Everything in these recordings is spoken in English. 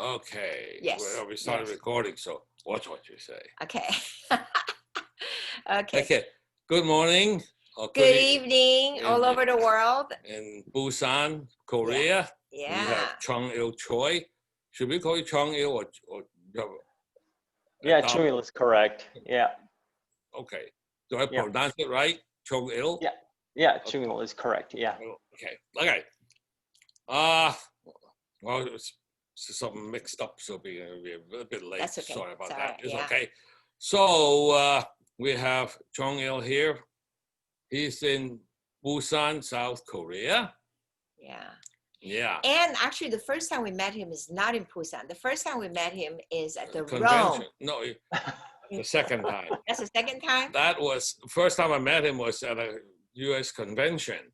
Okay. Yes. Well, we started recording, so watch what you say. Okay. Okay. Okay. Good morning. Or Good evening, all over the world. In Busan, Korea, we have Chungil Choi. Should we call you Chungil or Yeah, Chungil is correct. Yeah. Okay. Do I pronounce it right? Chungil? Yeah. Yeah, Chungil is correct. Yeah. Okay. Okay. Well, it's something mixed up, so we're a bit late. That's okay. Sorry about It's that. right. It's okay. So we have Chungil here. He's in Busan, South Korea. Yeah. Yeah. And actually, the first time we met him is not in Busan. The first time we met him is at the convention. Rome. No, the second time. That's the second time? That was, first time I met him was at a U.S. convention.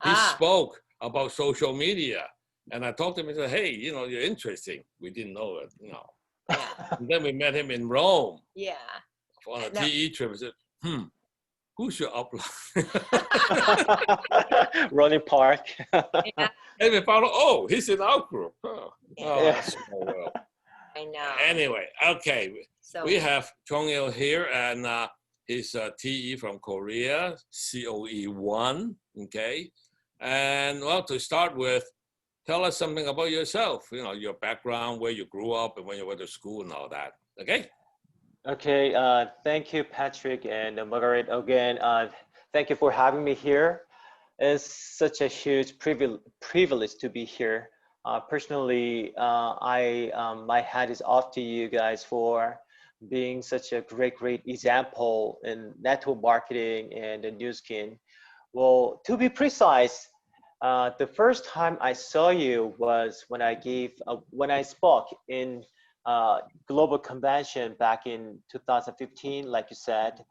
He spoke about social media. And I talked to him and said, hey, you're interesting. We didn't know it, Yeah. And then we met him in Rome. Yeah. On a TE trip. I said, who's your upline? Ronnie Park. Yeah. And we found out, he's in our group. That's small world. I know. Anyway, okay. So we have Chungil here, and he's TE from Korea, COE1, okay? And well, to start with, tell us something about yourself, your background, where you grew up, and when you went to school and all that, okay? Okay, thank you, Patrick and Margaret. Again, thank you for having me here. It's such a huge privilege to be here. Personally, my hat is off to you guys for being such a great example in network marketing and Nu Skin. Well, to be precise, the first time I saw you was when I spoke in global convention back in 2015, like you said.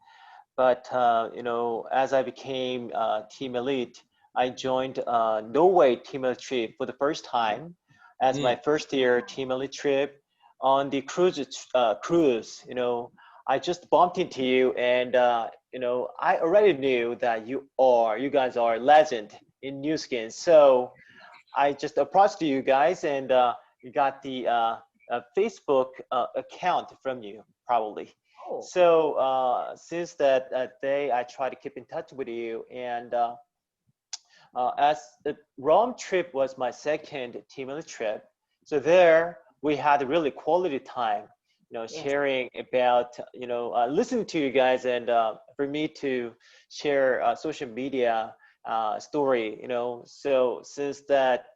But as I became team elite, I joined Norway team elite trip for the first time as my first year team elite trip on the cruise. I just bumped into you, and I already knew that you guys are legend in Nu Skin. So I just approached you guys, and you got the Facebook account from you, probably. Oh. So since that day, I try to keep in touch with you. And as the Rome trip was my second team elite trip, so there we had a really quality time, sharing about, listening to you guys, and for me to share social media story, So since that,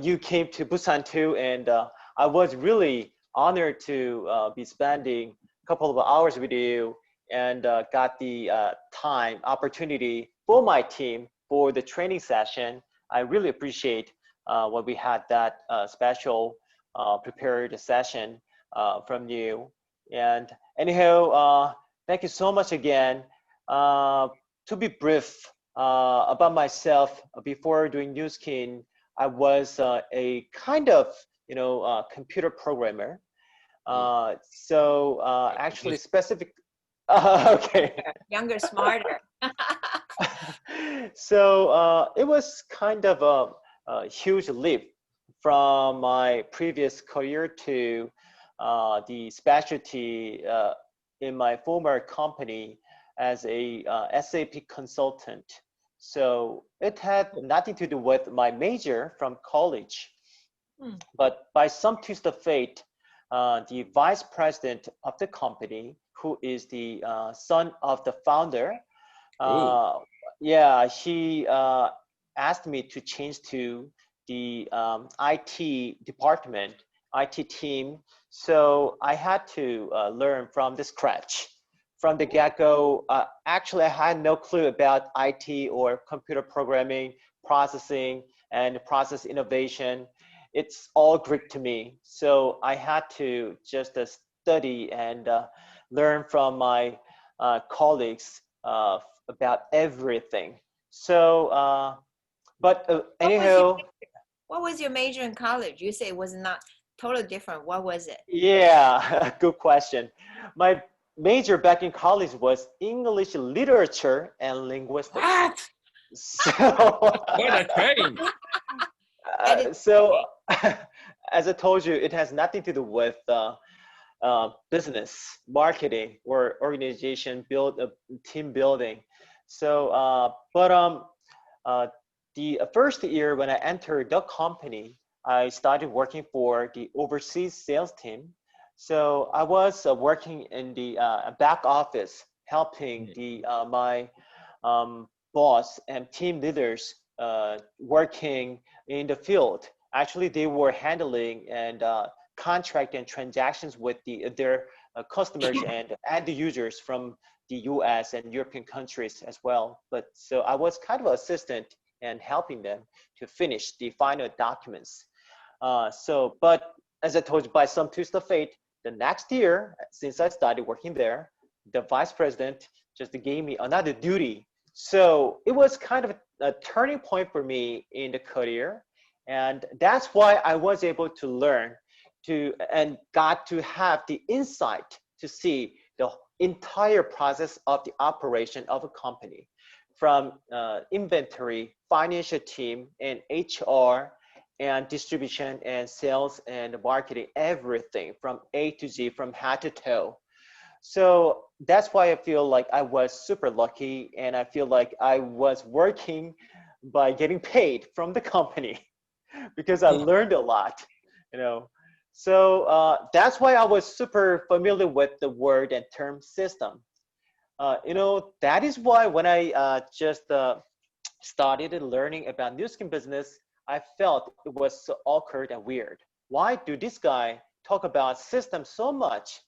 you came to Busan too, and I was really honored to be spending a couple of hours with you, and got the opportunity for my team for the training session. I really appreciate when we had that special prepared session from you. And anyhow, thank you so much again. To be brief about myself, before doing Nu Skin, I was a kind of computer programmer. Actually specific. Okay. Younger, smarter. So it was kind of a huge leap from my previous career to the specialty in my former company as a SAP consultant. So it had nothing to do with my major from college. But by some twist of fate, the vice president of the company, who is the son of the founder, he asked me to change to the IT department, IT team. So I had to learn from the scratch. From the get-go, actually I had no clue about IT or computer programming, processing, and process innovation. It's all Greek to me. So I had to just study and learn from my colleagues about everything. So, anyhow. What was your major in college? You say it was not totally different. What was it? Yeah, good question. My major back in college was English literature and linguistics. What? So, what a change. as I told you, it has nothing to do with business, marketing, or organization team building. So, uh, the first year when I entered the company, I started working for the overseas sales team. So I was working in the back office, helping the my boss and team leaders working in the field. Actually, they were handling and contract and transactions with their customers and end users from the US and European countries as well. But so I was kind of an assistant and helping them to finish the final documents. But as I told you, by some twist of fate, the next year, since I started working there, the vice president just gave me another duty. So it was kind of a turning point for me in the career. And that's why I was able to learn and got to have the insight to see the entire process of the operation of a company, from inventory, financial team, and HR, and distribution and sales and marketing, everything from A to Z, from head to toe. So that's why I feel like I was super lucky, and I feel like I was working by getting paid from the company because I learned a lot, you know. So that's why I was super familiar with the word and term system. That is why when I just started learning about new skin business, I felt it was so awkward and weird. Why do this guy talk about system so much?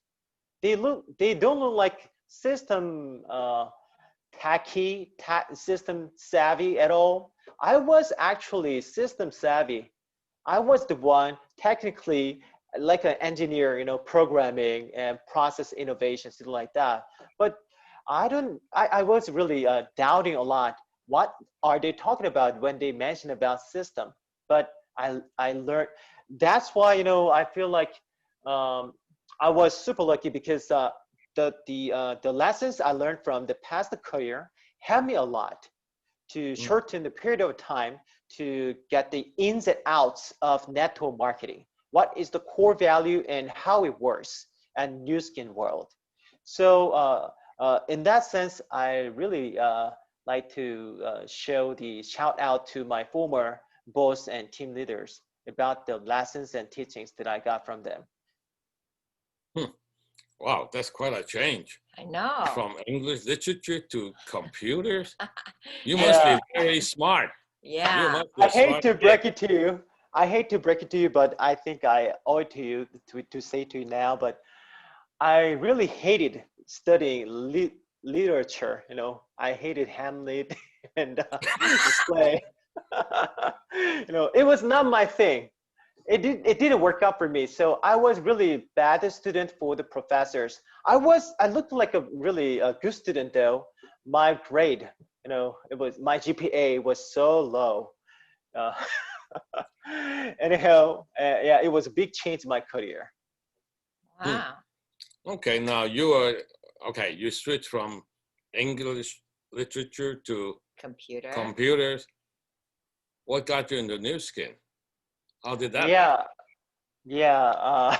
They don't look like system system savvy at all. I was actually system savvy. I was the one technically like an engineer, programming and process innovation, something like that. But I was really doubting a lot. What are they talking about when they mention about system? But I learned, that's why, I feel like I was super lucky because the lessons I learned from the past career helped me a lot to shorten the period of time to get the ins and outs of network marketing. What is the core value and how it works and new skin world. So in that sense, I really like to shout out to my former boss and team leaders about the lessons and teachings that I got from them. Wow, that's quite a change. I know. From English literature to computers. You must be very smart. Yeah. I hate to break it to you. I hate to break it to you, but I think I owe it to you to say to you now. But I really hated studying literature. I hated Hamlet and the play. It was not my thing. It didn't work out for me. So I was really bad student for the professors. I looked like a really good student though. My grade, my GPA was so low. Anyhow, yeah, it was a big change in my career. Wow. Okay, now you switched from English literature to computers. What got you into new skin? How did that Yeah.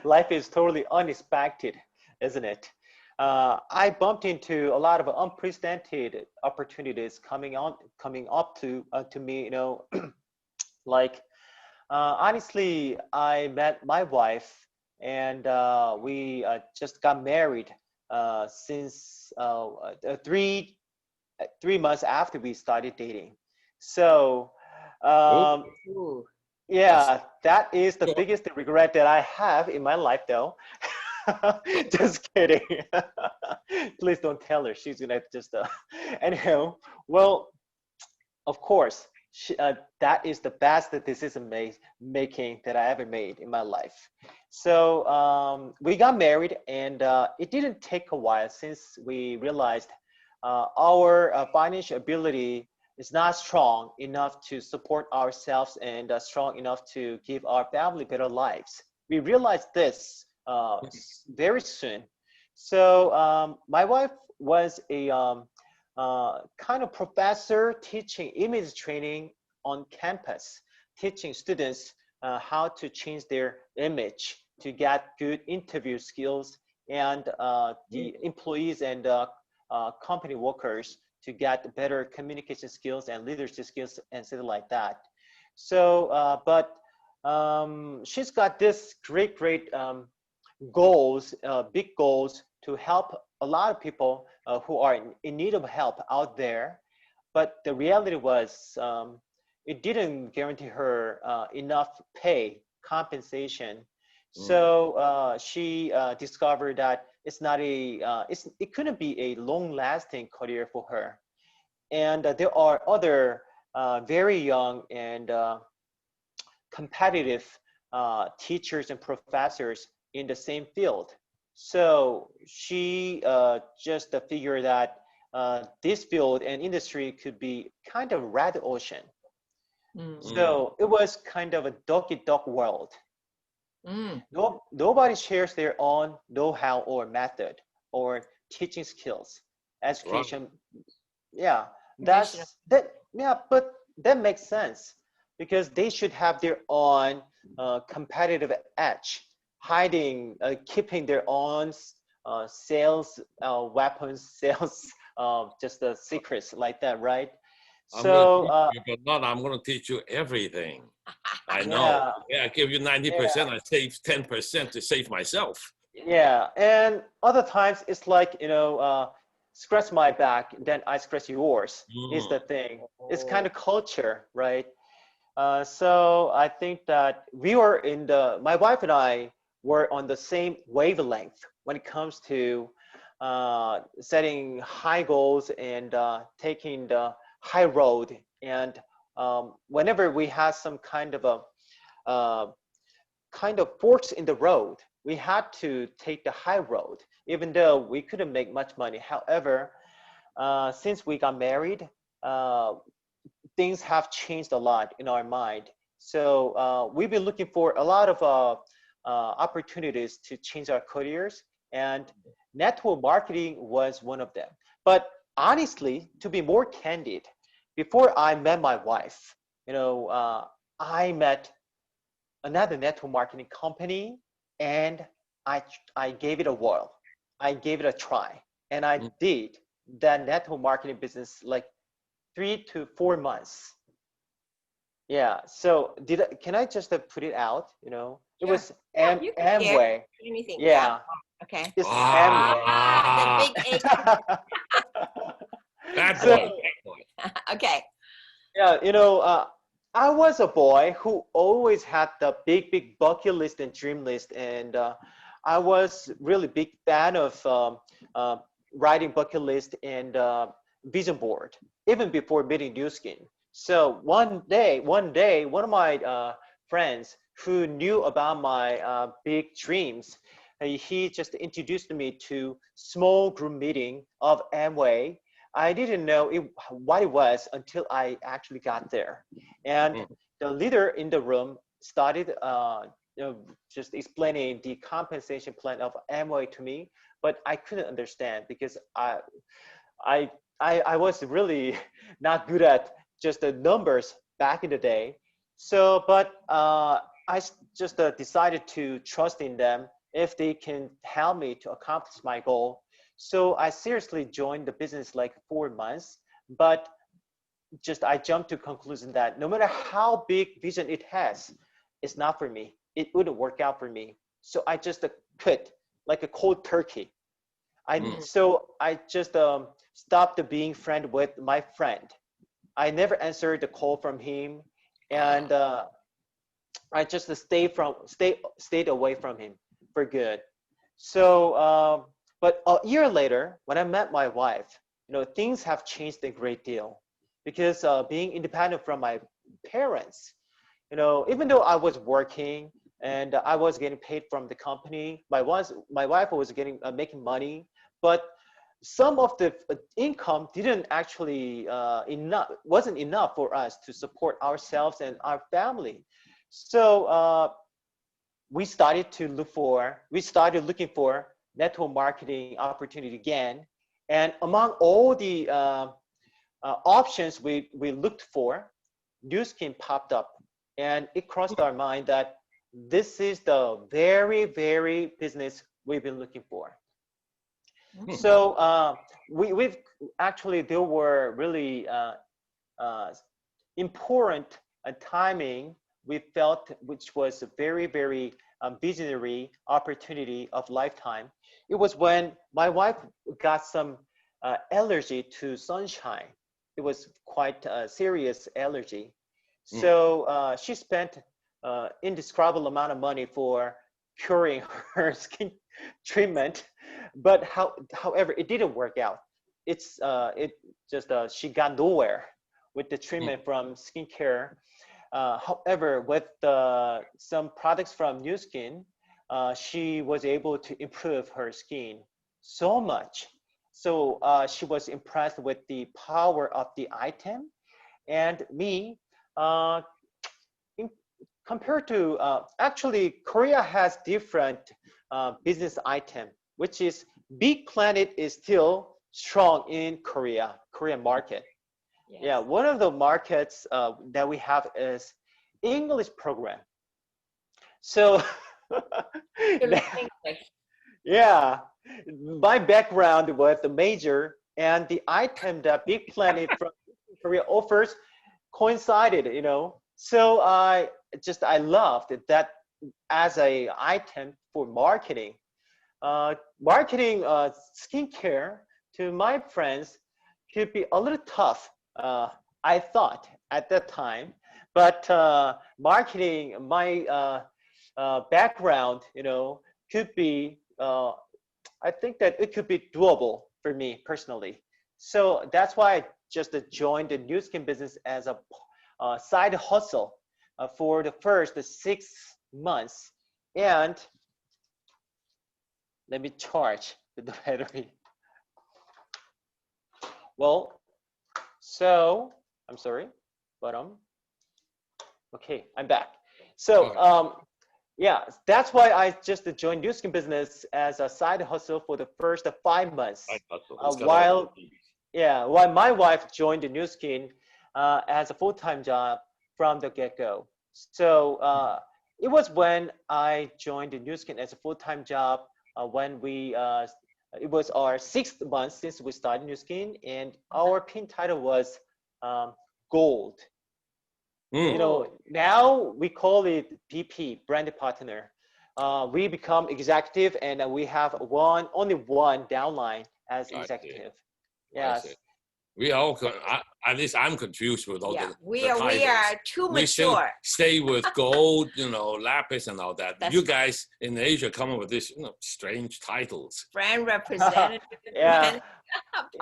Life is totally unexpected, isn't it? I bumped into a lot of unprecedented opportunities coming up to me. Like honestly, I met my wife, and we just got married since 3 months after we started dating. So. Yeah, that is the biggest regret that I have in my life, though. Just kidding. Please don't tell her. She's gonna just. Anyhow, well, of course, that is the best decision making that I ever made in my life. So we got married, and it didn't take a while since we realized our financial ability is not strong enough to support ourselves and strong enough to give our family better lives. We realized this very soon. So my wife was a kind of professor teaching image training on campus, teaching students how to change their image to get good interview skills, and the employees and company workers to get better communication skills and leadership skills and something like that. So, but she's got this great goals, big goals to help a lot of people who are in need of help out there. But the reality was, it didn't guarantee her enough pay, compensation. So she discovered that it's not it couldn't be a long-lasting career for her. And there are other very young and competitive teachers and professors in the same field. So she just figured that this field and industry could be kind of red ocean. So it was kind of a dog-eat-dog world. No, nobody shares their own know-how or method or teaching skills, education. Yeah, yeah, but that makes sense because they should have their own competitive edge, hiding, keeping their own sales weapons, sales just secrets like that, right? So I'm going to teach you everything. I know. yeah, Yeah, I give you 90%. I save 10% to save myself. yeah, and other times it's like, scratch my back, then I scratch yours is the thing. It's kind of culture, right? So I think that my wife and I were on the same wavelength when it comes to setting high goals and taking the high road. And whenever we had some uh, kind of forks in the road, we had to take the high road, even though we couldn't make much money. However, since we got married, things have changed a lot in our mind. So we've been looking for a lot of opportunities to change our careers, and network marketing was one of them. But honestly, to be more candid, before I met my wife, I met another network marketing company, and I gave it a whirl. I gave it a try, and I did that network marketing business like 3 to 4 months. Yeah. So can I just put it out? It was You can share Amway. anything. Yeah. Okay. It's The big H. Amway. Bad So boy. Bad boy. Okay. yeah, I was a boy who always had the big bucket list and dream list, and I was really big fan of writing bucket list and vision board even before meeting New Skin. So one of my friends who knew about my big dreams, he just introduced me to small group meeting of Amway. I didn't know what it was until I actually got there. And the leader in the room started just explaining the compensation plan of Amway to me, but I couldn't understand because I, I was really not good at just the numbers back in the day. So, but just decided to trust in them if they can help me to accomplish my goal. So I seriously joined the business like 4 months, but just I jumped to conclusion that no matter how big vision it has, it's not for me. It wouldn't work out for me. So I just quit like a cold turkey. So I just stopped being friend with my friend. I never answered the call from him, and I just stayed away from him for good. So, but a year later, when I met my wife, things have changed a great deal because being independent from my parents, even though I was working and I was getting paid from the company, my wife was getting making money, but some of the income didn't actually wasn't enough for us to support ourselves and our family. So we started looking for network marketing opportunity again, and among all the options we looked for, New Skin popped up and it crossed our mind that this is the very business we've been looking for. So we've actually, there were really uh, important timing we felt, which was a very visionary opportunity of lifetime. It was when my wife got some allergy to sunshine. It was quite a serious allergy. So she spent indescribable amount of money for curing her skin treatment, but however, it didn't work out. It just she got nowhere with the treatment from skincare. However, with some products from New Skin, she was able to improve her skin so much. So she was impressed with the power of the item, and me. Uh, in, Compared to actually, Korea has different business item, which is Big Planet is still strong in Korean market. Yes. Yeah, one of the markets that we have is English program. So yeah, my background was the major, and the item that Big Planet from Korea offers coincided, you know. So I loved that as a item for marketing. Marketing skincare to my friends could be a little tough, I thought at that time. But marketing, my background, you know, could be, I think that it could be doable for me personally. So that's why I just joined the new skin business as a side hustle for the first 6 months. And let me charge the battery. Well, so I'm sorry, but okay, I'm back. So yeah, that's why I just joined new skin business as a side hustle for the first 5 months. While my wife joined the new skin as a full-time job from the get-go. So it was when I joined the new skin as a full-time job when it was our 6th month since we started new skin, and our pin title was gold. You know, now we call it BP, branded partner. We become executive, and we have only one downline as executive. Yes. We all, at least I'm confused with all we are too mature. Stay with gold, you know, lapis and all that. You guys in Asia come up with these, you know, strange titles. Brand representative. Yeah,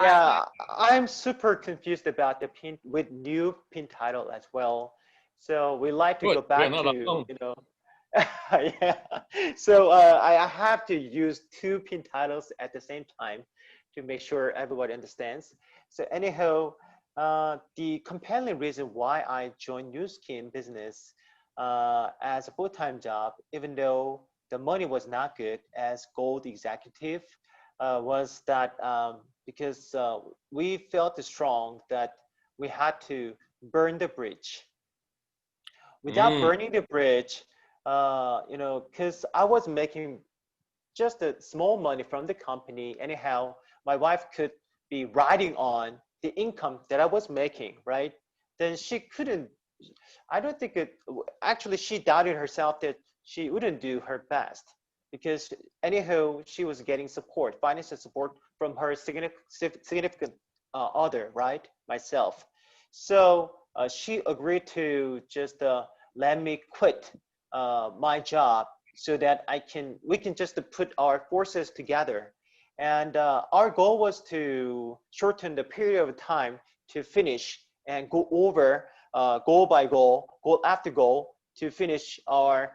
yeah. I'm super confused about the pin with new pin title as well. So we like to go back to, you know, yeah. So I have to use 2 pin titles at the same time to make sure everybody understands. So anyhow, the compelling reason why I joined New Skin business as a full-time job, even though the money was not good as gold executive, was that because we felt strong that we had to burn the bridge. Without burning the bridge, you know, because I was making just a small money from the company. Anyhow, my wife could be riding on the income that I was making, right? Then she couldn't, I don't think actually she doubted herself that she wouldn't do her best, because anyhow, she was getting support, financial support from her significant other, right? Myself. So she agreed to just let me quit my job so that we can just put our forces together. And our goal was to shorten the period of time to finish and go over goal by goal, goal after goal, to finish our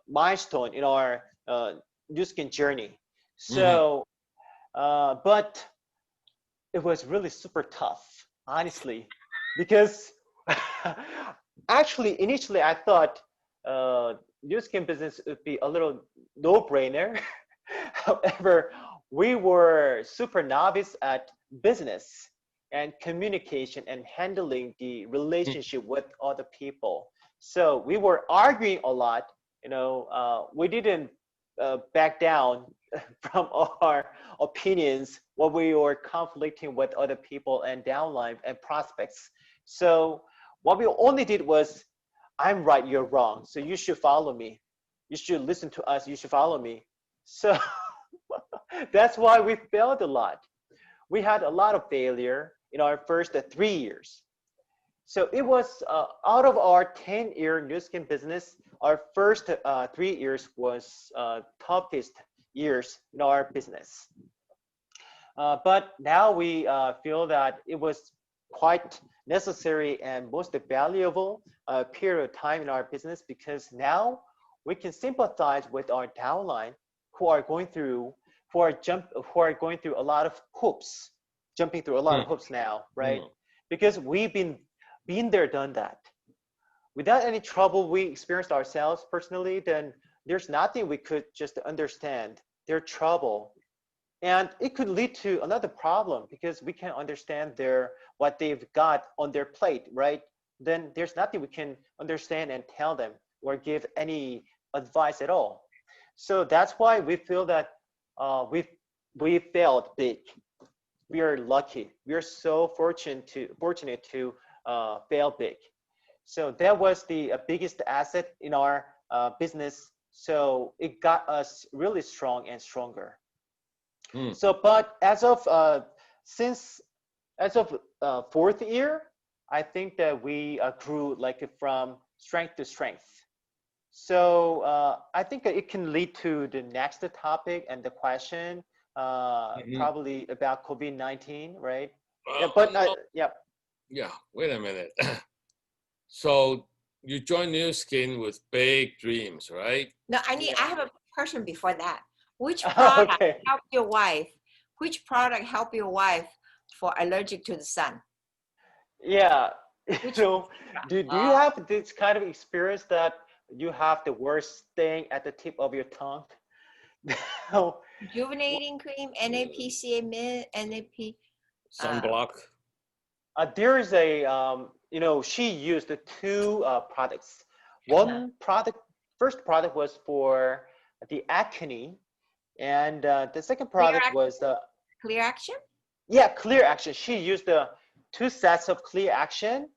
milestone in our new skin journey. So, but it was really super tough, honestly, because actually initially I thought new skin business would be a little no-brainer. However, we were super novice at business and communication and handling the relationship with other people. So we were arguing a lot. We didn't back down from our opinions when we were conflicting with other people and downline and prospects. So what we only did was, I'm right, you're wrong. So you should follow me. You should listen to us. You should follow me. So that's why we failed a lot. We had a lot of failure in our first 3 years. So it was out of our 10-year new skin business, our first 3 years was toughest years in our business. But now we feel that it was quite necessary and most valuable period of time in our business, because now we can sympathize with our downline who are going through a lot of hoops, jumping through a lot of hoops now, right? Because we've been there, done that. Without any trouble we experienced ourselves personally, then there's nothing we could just understand their trouble. And it could lead to another problem because we can't understand what they've got on their plate, right? Then there's nothing we can understand and tell them or give any advice at all. So that's why we feel that we failed big. We are lucky. We are so fortunate to fail big. So that was the biggest asset in our business. So it got us really strong and stronger. So, but as of fourth year, I think that we grew like from strength to strength. So I think that it can lead to the next topic and the question, probably about COVID-19, right? Yeah, but yeah. Yeah, wait a minute. So you joined New Skin with big dreams, right? No, I have a question before that. Which product help your wife? Which product help your wife for allergic to the sun? Yeah. So do you have this kind of experience that you have the worst thing at the tip of your tongue? Rejuvenating cream, NAPCA, NAP. Sunblock. There is a, she used two products. First product was for the acne, and the second product was the Clear Action. Yeah, Clear Action. She used the 2 sets of Clear Action,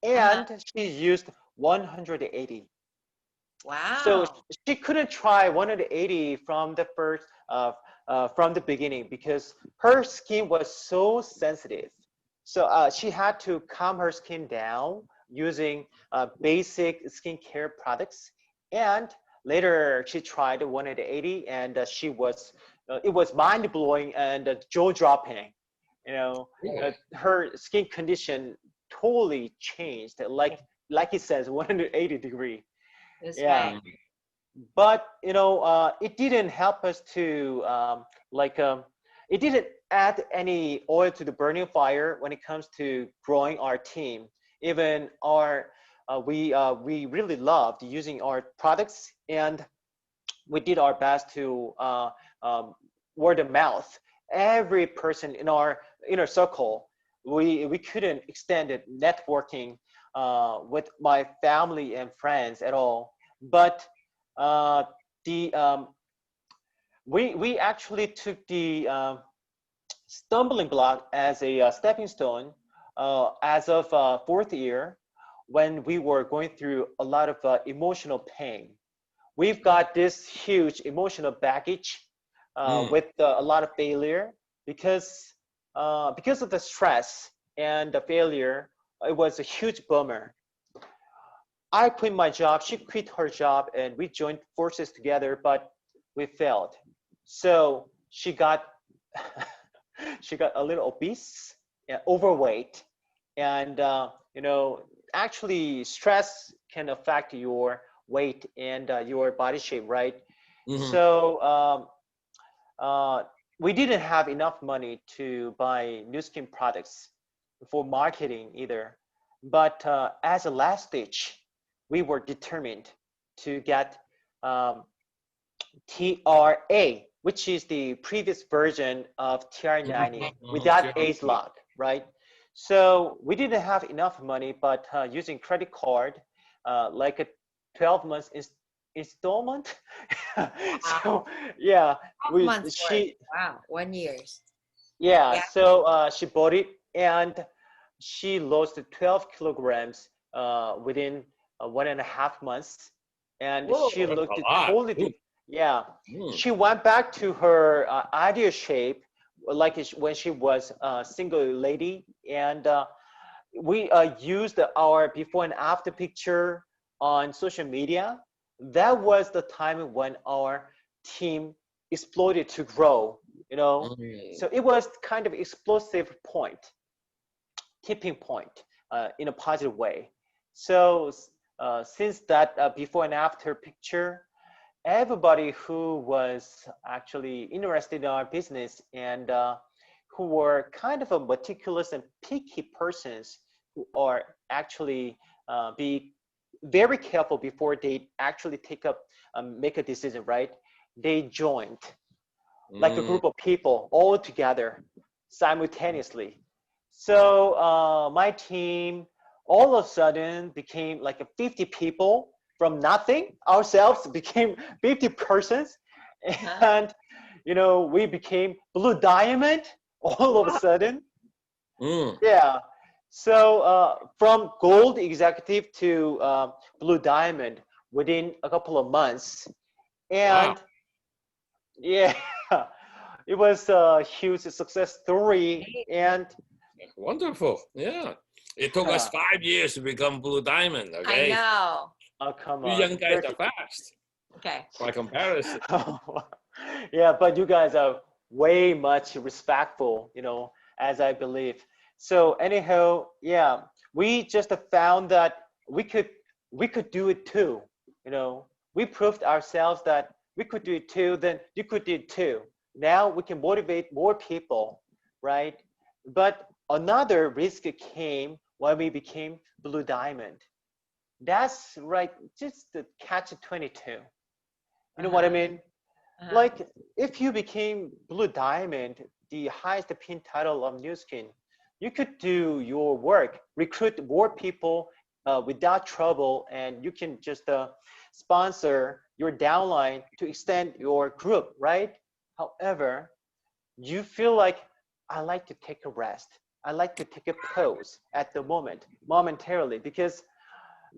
and she used 180. Wow. So she couldn't try 180 from the from the beginning because her skin was so sensitive. So she had to calm her skin down using basic skincare products. And later she tried 180, and it was mind blowing and jaw dropping. Her skin condition totally changed, like it says 180 degree. That's right. But it didn't help us to it didn't add any oil to the burning fire when it comes to growing our team. Even we really loved using our products, and we did our best to word of mouth. Every person in our inner circle, we couldn't extend it networking with my family and friends at all. But we actually took the stumbling block as a stepping stone as of fourth year, when we were going through a lot of emotional pain. We've got this huge emotional baggage with a lot of failure because of the stress and the failure. It was a huge bummer. I quit my job, she quit her job, and we joined forces together, but we failed. So she got a little obese and overweight, and actually stress can affect your weight and your body shape, right? So we didn't have enough money to buy new skin products for marketing either. But as a last ditch, we were determined to get TRA, which is the previous version of TR90 without age lock, right? So we didn't have enough money, but using credit card, like a 12 months installment. Wow. So yeah, 12 months worth. she Wow, 1 year. yeah, Yeah. so she bought it and she lost 12 kilograms within 1.5 months, and she Whoa. That's looked a lot. totally Ooh. yeah. Mm. She went back to her ideal shape like when she was a single lady, and we used our before and after picture on social media. That was the time when our team exploded to grow, you know. Mm. So it was kind of explosive point, tipping point in a positive way. So since that before and after picture, everybody who was actually interested in our business and who were kind of a meticulous and picky persons who are actually be very careful before they actually take up make a decision, right? They joined like a Mm. group of people all together simultaneously. So my team all of a sudden became like a 50 people from nothing. Ourselves became 50 persons, Huh? and you know we became Blue Diamond all of a Wow. sudden. Mm. Yeah. So from gold executive to Blue Diamond within a couple of months, Wow. and yeah, it was a huge success story. And Wonderful. Yeah. It took us 5 years to become Blue Diamond. I Okay. know. oh, come You on, young guys are 30. fast Okay. by comparison. Yeah, but you guys are way much respectful, you know, as I believe. So anyhow, yeah, we just found that we could we could do it too. You know, we proved ourselves that we could do it too. Then you could do it too. Now we can motivate more people, right? But another risk came when we became Blue Diamond. That's right, just the catch 22. You know what I Uh-huh. mean? Uh-huh. Like if you became Blue Diamond, the highest pin title of New Skin, you could do your work, recruit more people without trouble, and you can just sponsor your downline to extend your group, right? However, you feel like I like to take a rest. I like to take a pause at the moment, momentarily, because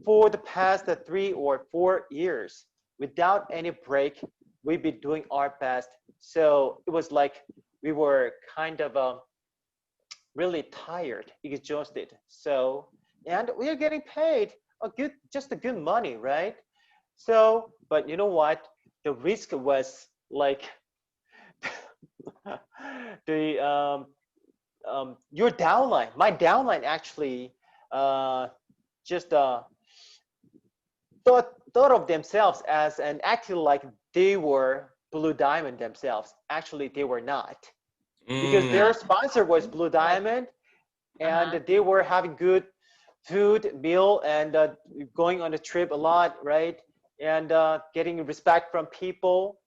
for the past 3 or 4 years, without any break, we've been doing our best. So it was like we were kind of really tired, exhausted. So, and we are getting paid just a good money, right? So, but you know what? The risk was like the your downline, my downline actually just thought of themselves as and acted like they were Blue Diamond themselves. Actually, they were not, because Mm. their sponsor was Blue Like, Diamond, and uh-huh. they were having good food, meal, and going on a trip a lot, right? And getting respect from people.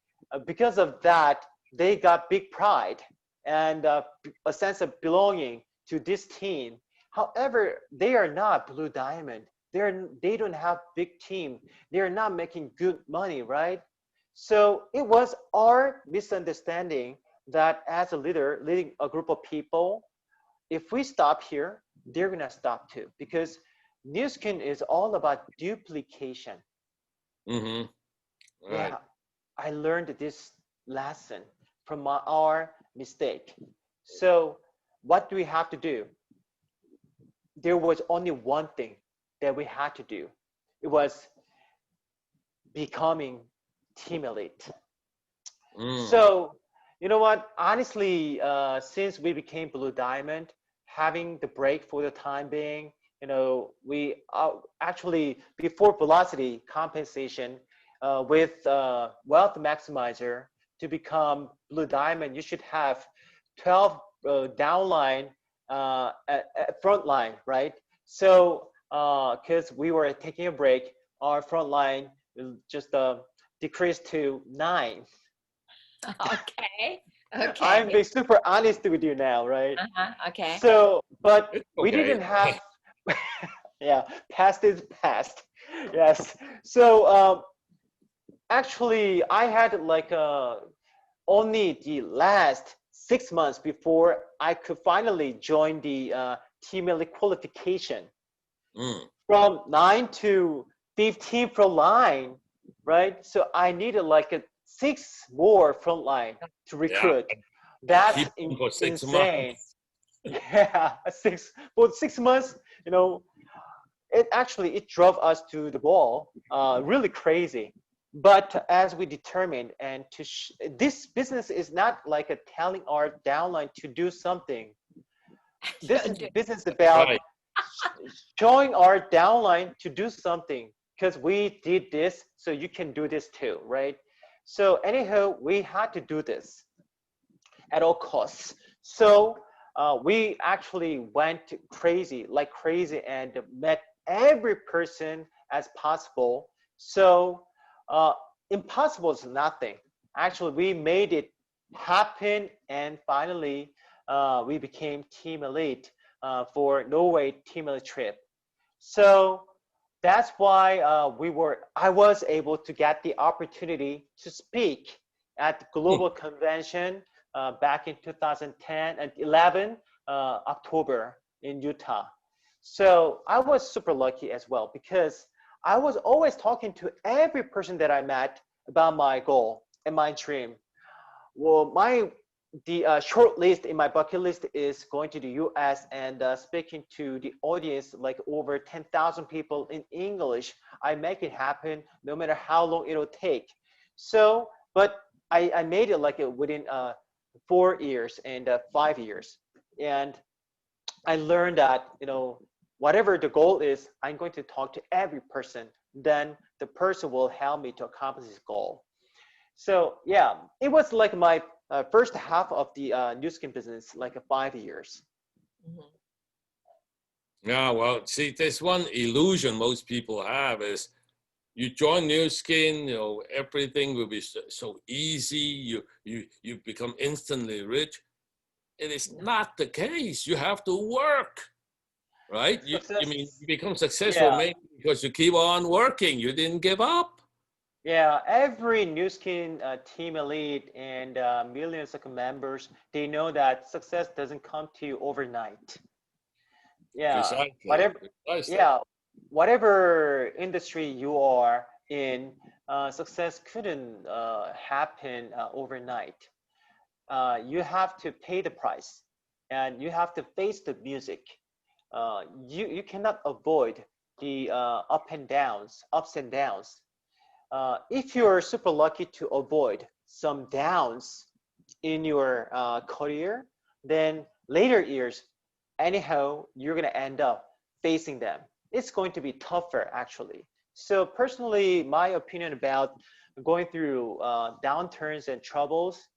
Because of that, they got big pride and a sense of belonging to this team. However, they are not Blue Diamond. They don't have big team. They are not making good money, right? So it was our misunderstanding that as a leader, leading a group of people, if we stop here, they're gonna stop too, because New Skin is all about duplication. Mm-hmm. Right. Yeah, I learned this lesson from our mistake. So what do we have to do? There was only one thing that we had to do. It was becoming team elite. Mm. So, you know what? Honestly, since we became Blue Diamond, having the break for the time being, you know, we actually before velocity compensation with wealth maximizer to become Blue Diamond, you should have 12 downline at front line, right? So, because we were taking a break, our front line just decreased to 9. Okay. Okay. I'm being super honest with you now, right? Uh-huh. Okay. So, but It's we okay. didn't have, yeah, past is past. Yes. So actually, I had like only the last 6 months before I could finally join the team elite qualification. Mm. From 9 to 15 front line, right? So I needed like a 6 more front line to Yeah. recruit. And That's keep them for 6 months. insane. Yeah, 6 months, you know, it drove us to the wall, really crazy. But as we determined, and this business is not like a telling our downline to do something. This is business about Right. showing our downline to do something because we did this, so you can do this too, right? So anyhow, we had to do this at all costs. So we actually went crazy, like crazy, and met every person as possible. So uh, impossible is nothing. Actually, we made it happen, and finally, we became team elite for Norway team elite trip. So that's why I was able to get the opportunity to speak at the Hmm. global convention back in 2010 and 11 October in Utah. So I was super lucky as well because I was always talking to every person that I met about my goal and my dream. Well, the short list in my bucket list is going to the US and speaking to the audience, like over 10,000 people in English. I make it happen no matter how long it'll take. So, but I made it like within 4 years and 5 years. And I learned that, whatever the goal is, I'm going to talk to every person. Then the person will help me to accomplish this goal. So yeah, it was like my first half of the new skin business, like 5 years. Mhm. Yeah, well, see, there's one illusion most people have is you join New Skin, everything will be so easy. You become instantly rich. It is not the case. You have to work, right? You mean Success. you become successful Yeah, maybe because you keep on working. You didn't give up. yeah. Every new skin team elite and millions of members, they know that success doesn't come to you overnight. Yeah, Precisely, whatever. precisely. Yeah, whatever industry you are in, success couldn't happen overnight. You have to pay the price and you have to face the music. You cannot avoid the ups and downs. If you're super lucky to avoid some downs in your career, then later years, anyhow, you're going to end up facing them. It's going to be tougher, actually. So, personally, my opinion about going through downturns and troubles,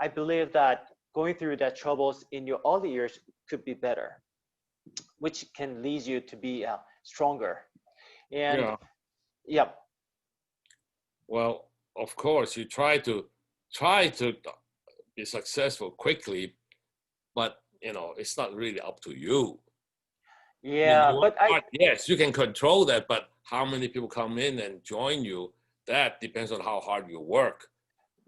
I believe that going through that troubles in your early years could be better, which can lead you to be stronger. And Yeah. yeah, Well, of course, you try to be successful quickly, but it's not really up to you. I mean, yeah, you work but I hard. Yes, you can control that, but how many people come in and join you, that depends on how hard you work.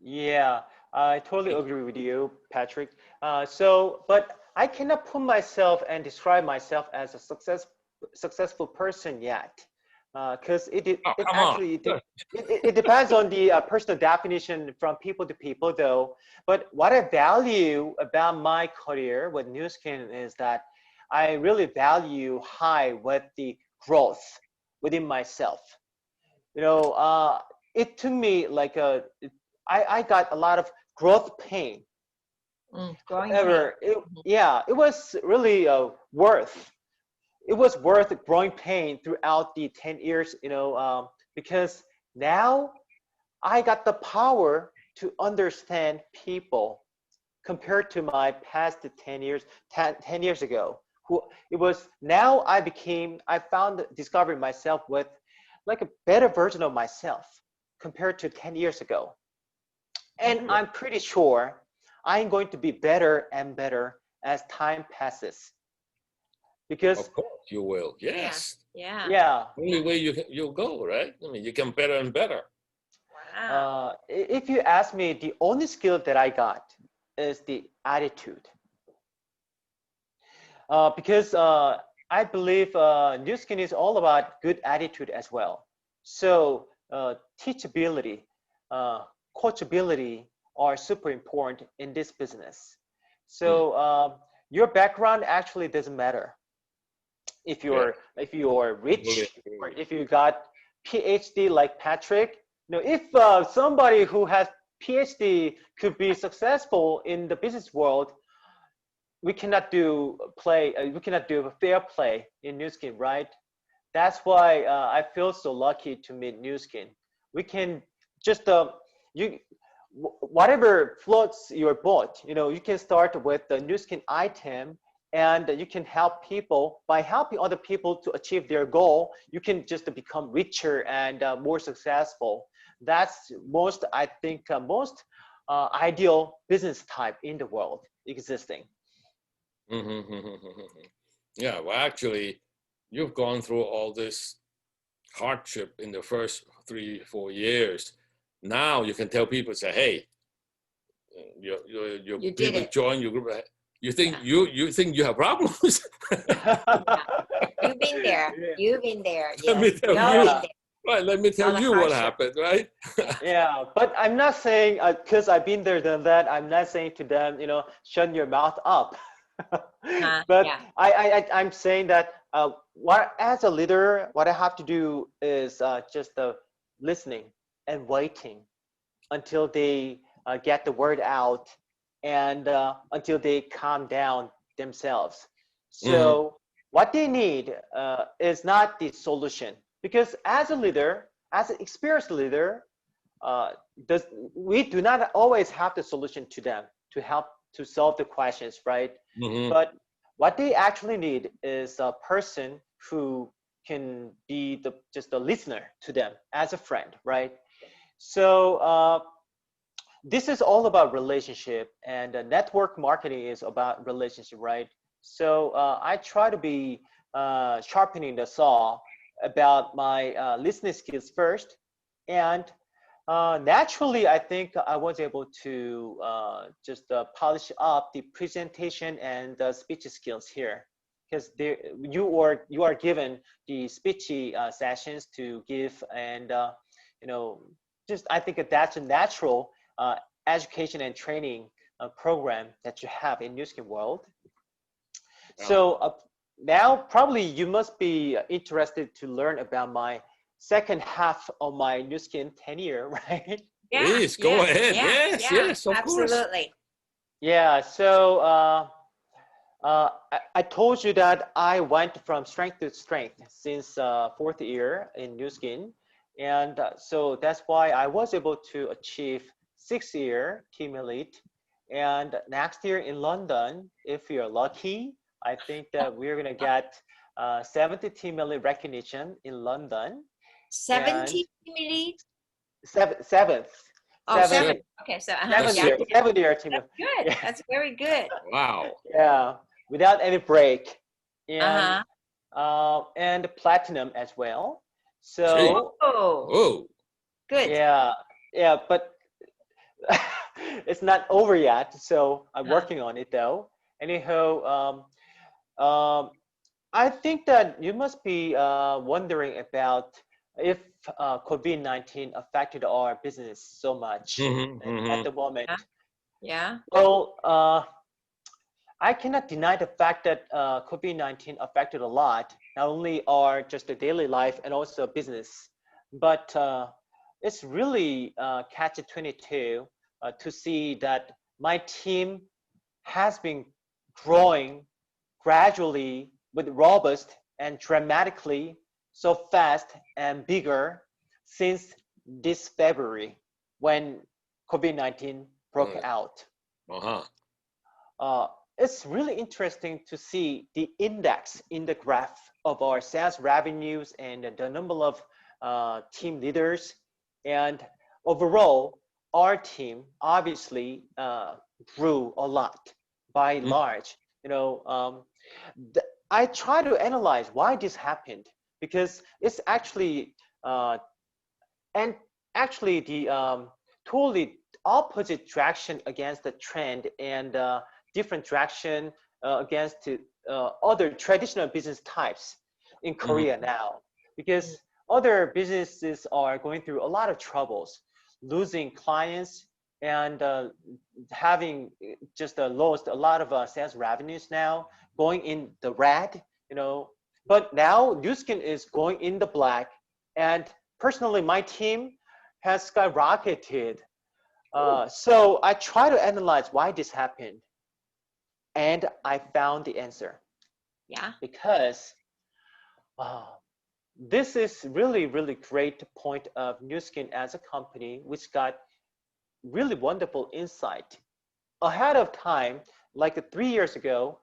Yeah, I totally agree with you, Patrick. But I cannot put myself and describe myself as a successful person yet, because Oh, it come on. actually it depends on the personal definition from people to people, though. But what I value about my career with New Skin is that I really value high with the growth within myself. You know, it took me like I got a lot of growth pain. Growing pain. However, yeah, it was really it was worth growing pain throughout the 10 years, because now I got the power to understand people compared to my past 10 years, 10 years ago. Who it was now I found discovering myself with like a better version of myself compared to 10 years ago. And Mhm. I'm pretty sure I'm going to be better and better as time passes. Because Of course you will. Yeah. Yes. Yeah. Yeah. Only way you go, right? I mean, you can better and better. Wow. If you ask me, the only skill that I got is the attitude. Because I believe New Skin is all about good attitude as well. So teachability, uh, coachability are super important in this business. Mm, So your background actually doesn't matter. yeah, If you're totally rich or agree. if you got PhD like Patrick, if somebody who has PhD could be successful in the business world, we cannot do a fair play in New Skin, right? That's why I feel so lucky to meet New Skin. We can just you whatever floats your boat, you can start with the New Skin item, and you can help people. By helping other people to achieve their goal, you can just become richer and more successful. That's most, I think, most ideal business type in the world existing. Yeah, well, actually, you've gone through all this hardship in the first 3 4 years. Now you can tell people, say, hey, your You did people it. join your group. You think Yeah. you think you have problems? Yeah. You've been there. Yeah. You've been there. Let Yes. me tell We all you. been Yeah. there. Right, let me tell All the you what hardship. happened, right? Yeah. Yeah, but I'm not saying because I've been there, done that. I'm not saying to them, shut your mouth up. But Yeah. I'm saying that what as a leader, what I have to do is just listening and waiting until they get the word out and until they calm down themselves. Hmm. So what they need is not the solution, because as a leader, as an experienced leader, uh, does we do not always have the solution to them to help to solve the questions, right? Hmm. But what they actually need is a person who can be just a listener to them as a friend, right? So this is all about relationship, and network marketing is about relationship, right? So I try to be sharpening the saw about my listening skills first, and naturally, I think I was able to just polish up the presentation and speech skills here, because you are given the speechy sessions to give, and you know just I think that's a natural uh, education and training program that you have in New Skin World. Yeah. So now probably you must be interested to learn about my second half of my New Skin tenure, right? Yeah. Please go Yeah. ahead. Yeah. Yes, Yeah. yes, of course. Absolutely. Yeah. So I told you that I went from strength to strength since fourth year in New Skin, and so that's why I was able to achieve 6 year team elite. And next year in London, if you're lucky, I think that we're gonna get 70 team elite recognition in London, and 70 minutes. seventh, Oh, Oh, seven. seven. seven, Okay. So, That's yeah. year, seven. 7 year team. That's good. Yeah, That's very good. Wow. yeah, without any break, Uh-huh. and platinum as well. Gee. So Oh, Oh. good. yeah, yeah, but it's not over yet. So I'm Uh, working on it though. Anyhow, I think that you must be wondering about if COVID-19 affected our business so much Hmm. at Hmm. the moment. yeah. Yeah. Well, I cannot deny the fact that COVID-19 affected a lot, not only our just the daily life and also business, but it's really catch-22 to see that my team has been growing gradually with robust and dramatically so fast and bigger since this February when COVID-19 broke out. Uh-huh. uh, it's really interesting to see the index in the graph of our sales revenues and the number of team leaders. And overall, our team obviously grew a lot by Mm. large. I try to analyze why this happened, because it's actually and actually the totally opposite direction against the trend, and different direction against other traditional business types in Korea now, because other businesses are going through a lot of troubles, losing clients, and having just lost a lot of sales revenues now, going in the red, but now Nu Skin is going in the black, and personally my team has skyrocketed. So I try to analyze why this happened, and I found the answer. Yeah. Because this is really, really great point of Nu Skin as a company, which got really wonderful insight ahead of time, like 3 years ago,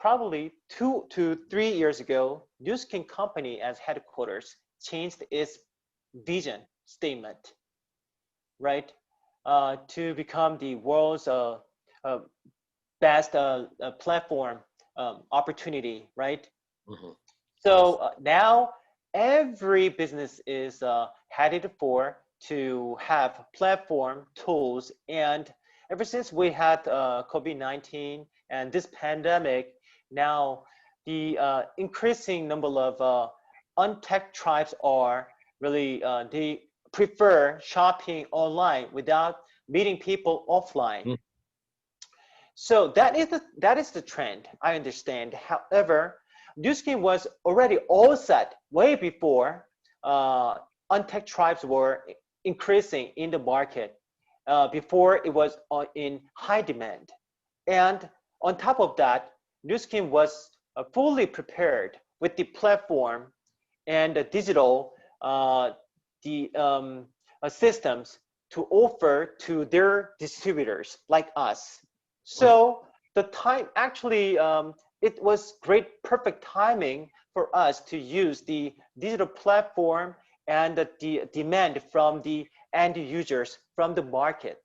probably 2 to 3 years ago. Nu Skin company as headquarters changed its vision statement, right, to become the world's best platform opportunity, right? So now every business is headed for to have platform tools, and ever since we had COVID-19 and this pandemic, now the increasing number of untech tribes are really they prefer shopping online without meeting people offline. So that is the trend, I understand. However, Nu Skin was already all set way before untech tribes were increasing in the market, before it was in high demand. And on top of that, Nu Skin was fully prepared with the platform and the digital systems to offer to their distributors like us. So the time actually, it was great, perfect timing for us to use the digital platform and the demand from the end users from the market.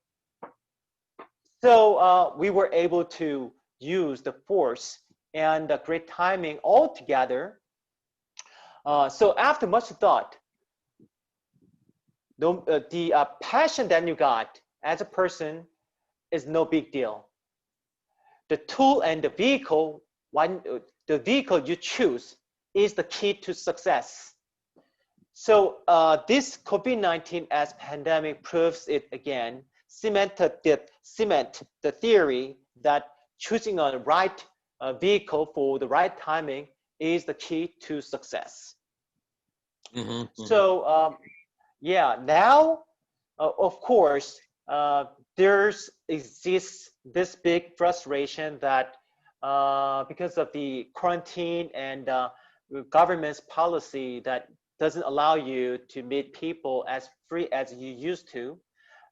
So we were able to use the force and the great timing all together. So after much thought, the passion that you got as a person is no big deal. The tool and the vehicle, the vehicle you choose is the key to success. So this COVID-19 as pandemic proves it again, cement the theory that choosing a right vehicle for the right timing is the key to success. So yeah, now of course there's exists this big frustration that because of the quarantine and government's policy that doesn't allow you to meet people as free as you used to,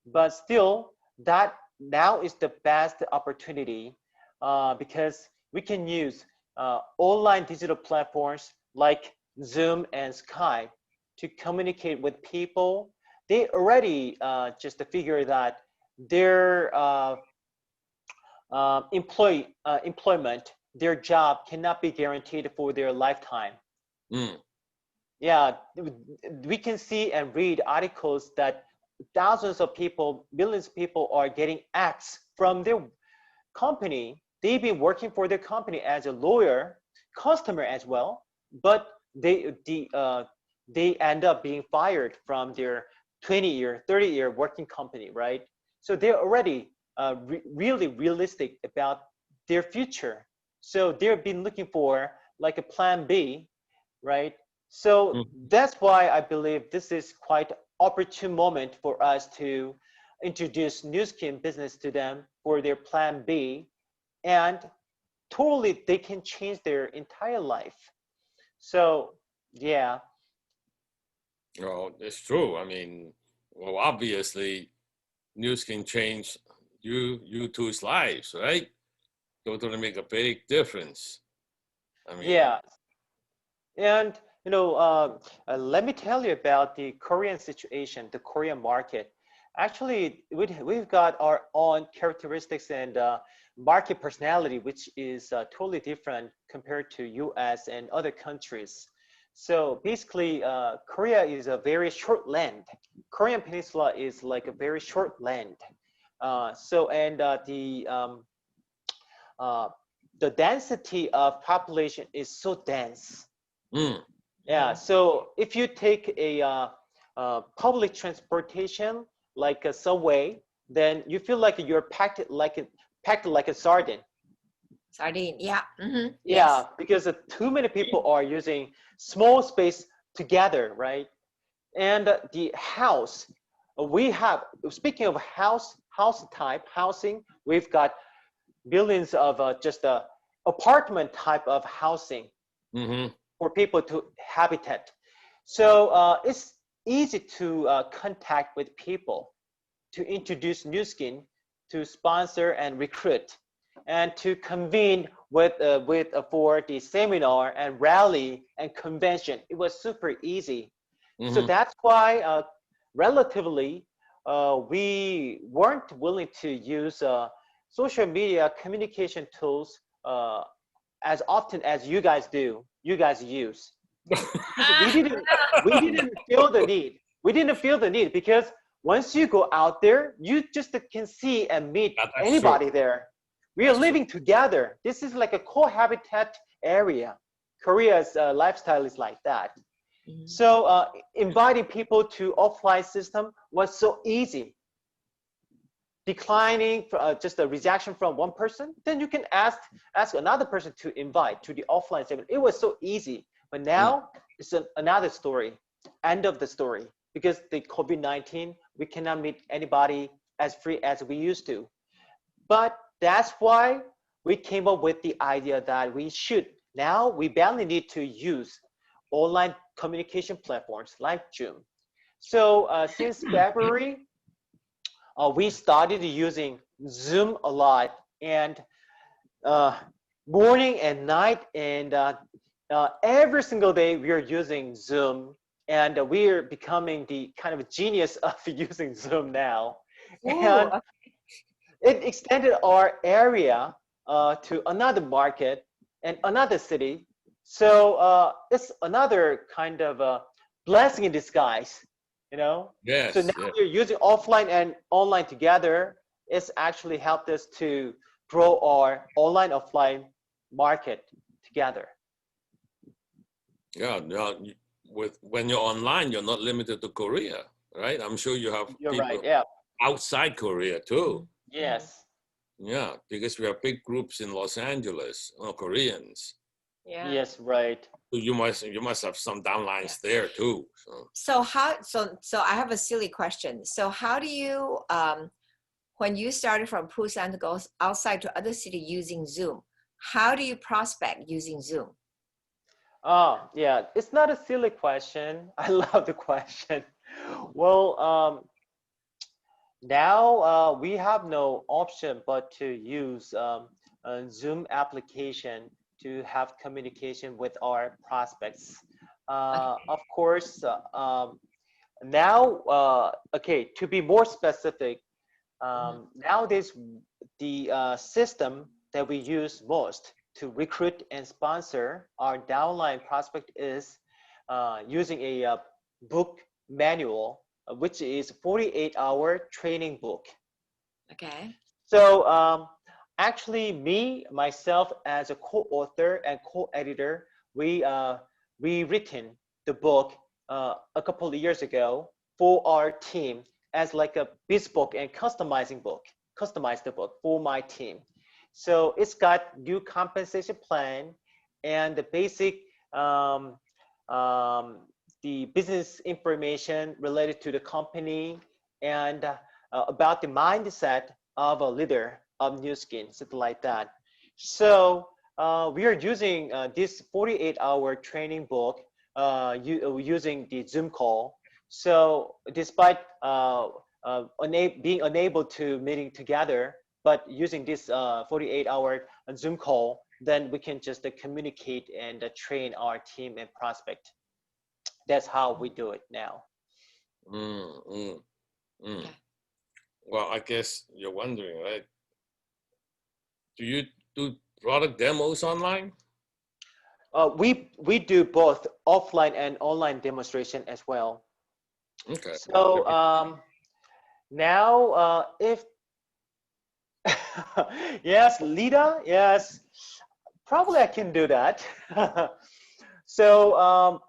but still that now is the best opportunity because we can use online digital platforms like Zoom and Skype to communicate with people. They already just figure that their employment, their job cannot be guaranteed for their lifetime. Yeah, we can see and read articles that thousands of people, millions of people are getting axed from their company. They've been working for their company as a lawyer, customer as well, but they end up being fired from their 20-year, 30-year working company, right? So they're already really realistic about their future. So they've been looking for like a plan B, right? So that's why I believe this is quite opportune moment for us to introduce Nu Skin business to them for their plan B, and totally they can change their entire life. So yeah. Well, it's true. I mean, well, obviously, Nu Skin change you two's lives, right? Totally make a big difference. I mean, yeah. And let me tell you about the Korean situation, the Korean market. Actually, we've got our own characteristics and market personality, which is totally different compared to US and other countries. So basically, Korea is a very short land. Korean Peninsula is like a very short land. Uh, the density of population is so dense. Mm. Yeah. So if you take a public transportation like a subway, then you feel like you're packed like a sardine. Sardine, yeah. Yeah, Yes. because too many people are using small space together, right? And the house, we have, speaking of house type, housing, we've got billions of just apartment type of housing Mm-hmm. for people to habitat. So it's easy to contact with people, to introduce new skin, to sponsor and recruit, and to convene with for the seminar and rally and convention. It was super easy. So Mm-hmm. that's why relatively we weren't willing to use social media communication tools as often as you guys do. You guys use because we didn't feel the need. We didn't feel the need because once you go out there, you just can see and meet That's true. anybody there. We are That's true. living together. This is like a cohabitat area. Korea's lifestyle is like that. So inviting people to offline system was so easy. Declining just a rejection from one person, then you can ask another person to invite to the offline segment. It was so easy. But now it's another story, end of the story. Because the COVID-19, we cannot meet anybody as free as we used to. But that's why we came up with the idea that we barely need to use online communication platforms like Zoom. So since February, we started using Zoom a lot, and morning and night, and every single day we are using Zoom, and we are becoming the kind of genius of using Zoom now. And Ooh, it extended our area to another market and another city. So it's another kind of blessing in disguise, you know. So now Yes. Yes. we're using offline and online together. It's actually helped us to grow our online offline market together. Yeah. Yeah. When you're online, you're not limited to Korea, right? I'm sure you have You're right. people Yeah. outside Korea too. Yes. Yeah, because we have big groups in Los Angeles, Koreans. yeah. Yes. Right. So you must have some downlines there too. So. So I have a silly question. So how do you when you started from Busan to go outside to other city using Zoom, how do you prospect using Zoom? Oh, yeah. It's not a silly question. I love the question. Well, now we have no option but to use a Zoom application to have communication with our prospects. Of course, now, okay, to be more specific, nowadays the system that we use most to recruit and sponsor our downline prospect is using a book manual, which is 48-hour training book. Okay. So actually, myself, as a co-author and co-editor, we written the book a couple of years ago for our team as like a bespoke and customized the book for my team. So it's got new compensation plan and the basic um, um, the business information related to the company and about the mindset of a leader of New Skin, something like that. So we are using this 48-hour training book using the Zoom call. So despite being unable to meeting together, but using this 48-hour Zoom call, then we can just communicate and train our team and prospect. That's how we do it now. Mm, mm, mm. Well, I guess you're wondering, right? Do you do product demos online? We do both offline and online demonstration as well. Okay. So now, if yes, Lida, yes, probably I can do that. So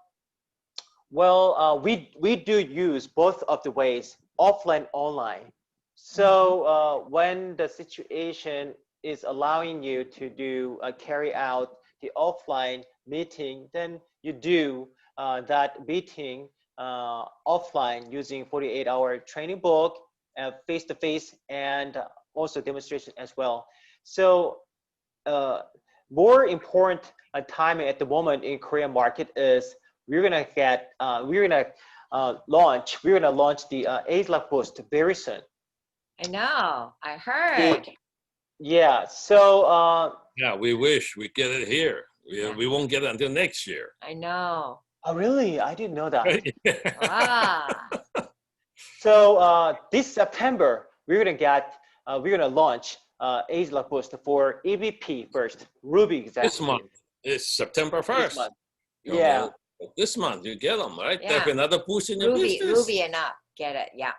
well, we do use both of the ways, offline, online. So when the situation is allowing you to do carry out the offline meeting, then you do that meeting offline using 48-hour training book, face-to-face, and also demonstration as well. So uh, more important timing at the moment in Korean market is we're gonna launch the Age Lock Boost very soon. I know. I The- heard. yeah. So Yeah, we wish we get it here. Yeah. We won't get it until next year. I know. oh really? I didn't know that. Ah. So this September we're gonna launch Age Lock Boost for EVP first, Ruby This executive month. It's September this 1st. month. You Yeah. know, this month you get them, right? Yeah. Have another boost in your Ruby, business. Ruby and up. Get it? Yeah.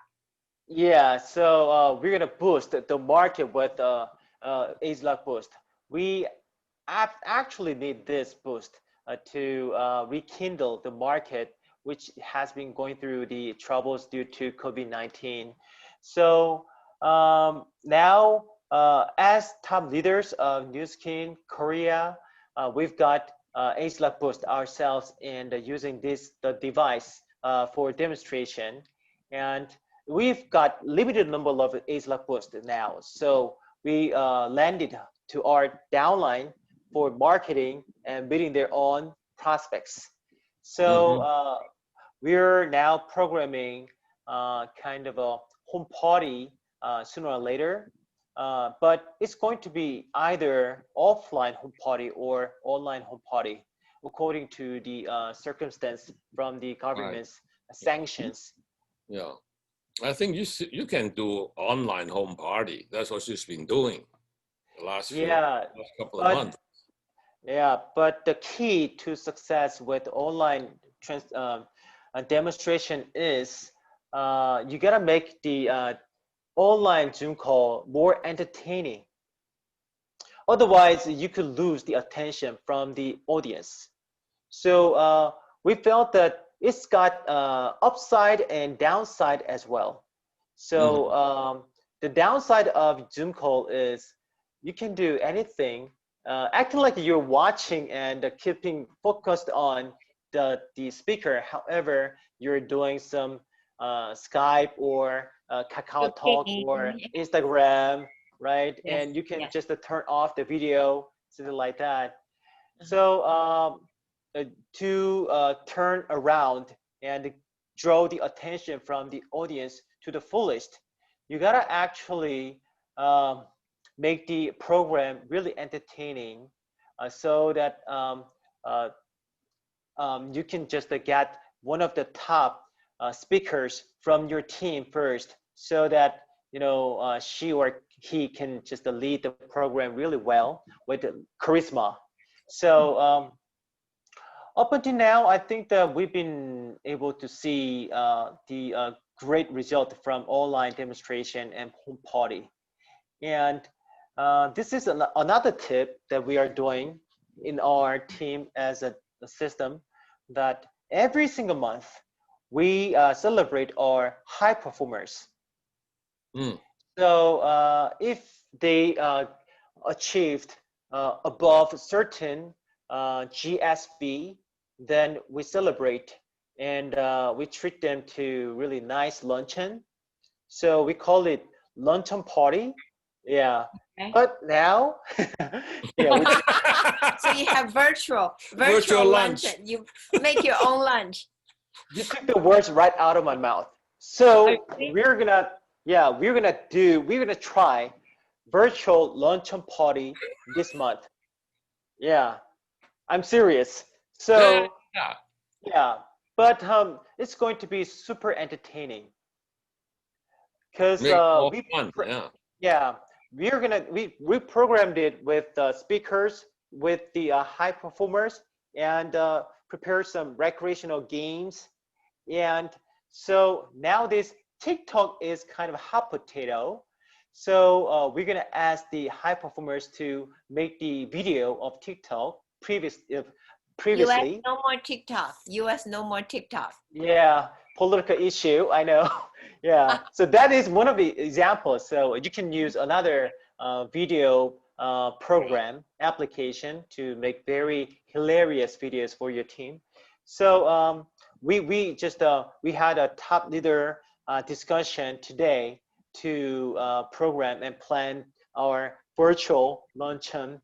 Yeah, so we're gonna boost the market with Age Lock Boost. We actually need this boost to rekindle the market, which has been going through the troubles due to COVID-19. So now, as top leaders of New Skin Korea, we've got Age Lock Boost ourselves and using the device for demonstration. And we've got limited number of Age Lock Boost now. So we landed to our downline for marketing and meeting their own prospects. So we're now programming kind of a home party sooner or later, but it's going to be either offline home party or online home party, according to the circumstance from the government's sanctions. Yeah. I think you can do online home party. That's what she's been doing the last couple of months. Yeah, but the key to success with online demonstration is you gotta make the online Zoom call more entertaining. Otherwise, you could lose the attention from the audience. So we felt that it's got upside and downside as well. So the downside of Zoom call is you can do anything, acting like you're watching and keeping focused on the speaker. However, you're doing some Skype or Kakao Talk or Instagram, right? Yes, And you can yes. just turn off the video, something like that. So to turn around and draw the attention from the audience to the fullest, you gotta actually make the program really entertaining so that you can just get one of the top speakers from your team first, so that she or he can just lead the program really well with charisma. So up until now, I think that we've been able to see the great result from online demonstration and home party. And this is another tip that we are doing in our team as a system, that every single month we celebrate our high performers. So if they achieved above certain GSV, then we celebrate and we treat them to really nice luncheon. So we call it luncheon party. Yeah. Okay. But now, yeah, So you have virtual lunch. luncheon. You make your own lunch. you took the words right out of my mouth. So Okay. we're gonna try virtual luncheon party this month. Yeah, I'm serious. So yeah, but it's going to be super entertaining because we programmed it with speakers, with the high performers, and prepare some recreational games. And so nowadays, TikTok is kind of a hot potato. So we're gonna ask the high performers to make the video of TikTok US previously. no more TikTok. US no more TikTok. Yeah, political issue, I know. Yeah, so that is one of the examples. So you can use another video program application to make very hilarious videos for your team. So we had a top leader discussion today to program and plan our virtual luncheon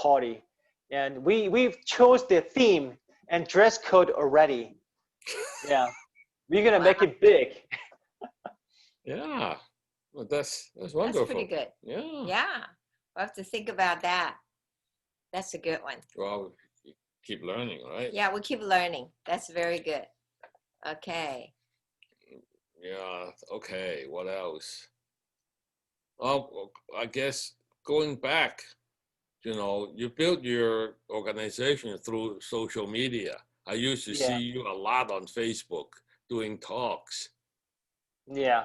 party, and we've chose the theme and dress code already. Yeah, we're gonna Wow. make it big. Yeah, well, that's That's wonderful. pretty good. Yeah. Yeah. We'll have to think about that. That's a good one. Well, keep learning, right? Yeah, we'll keep learning. That's very good. Okay. Yeah. Okay. What else? Well, I guess going back, you built your organization through social media. I used to see Yeah, you a lot on Facebook doing talks. yeah.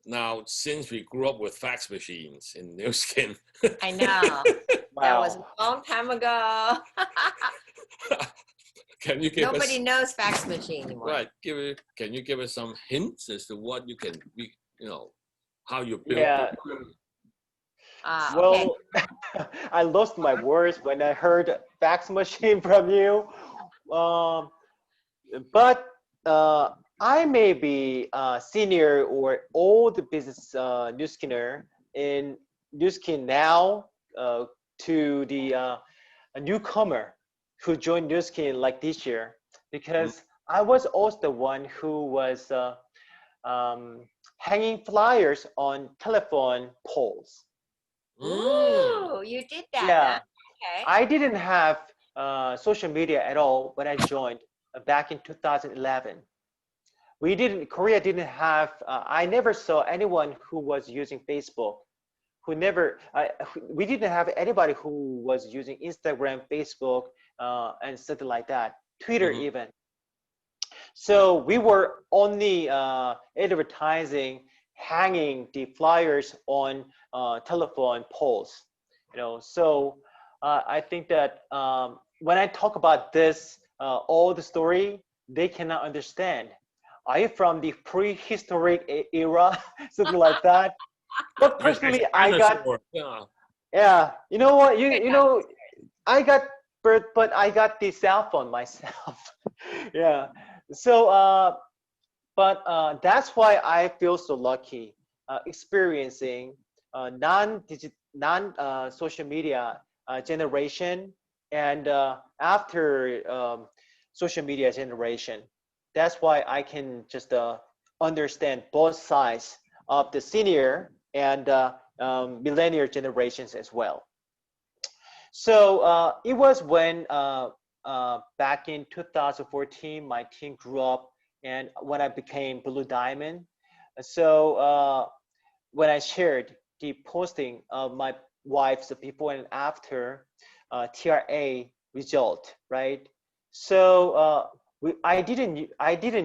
Now, since we grew up with fax machines in New Skin, I know. That was Wow. a long time ago. can you give us Nobody knows fax machine anymore. right? Can you give us some hints as to what you can be, how you built Yeah. it? Okay. Well, I lost my words when I heard fax machine from you. Um, but I may be senior or old business new skinner in new skin now to the a newcomer who joined new skin like this year, because I was also the one who was um, hanging flyers on telephone poles. Mm. Ooh, you did that, huh? Yeah, Okay. I didn't have social media at all when I joined back in 2011. Korea didn't have, I never saw anyone who was using Facebook, we didn't have anybody who was using Instagram, Facebook, and something like that, Twitter Mhm. even. So we were only advertising, hanging the flyers on telephone poles. So I think that when I talk about this, all the story, they cannot understand. Are you from the prehistoric era, something like that? But As personally, a I got, dinosaur. Yeah. yeah. You know what? Good You time. know, I got, but I got the cell phone myself. Yeah. So but that's why I feel so lucky experiencing non social media generation, and after social media generation. That's why I can just understand both sides of the senior and millennial generations as well. So it was when back in 2014, my team grew up, and when I became Blue Diamond. So when I shared the posting of my wife's before and after TRA result, right? So I didn't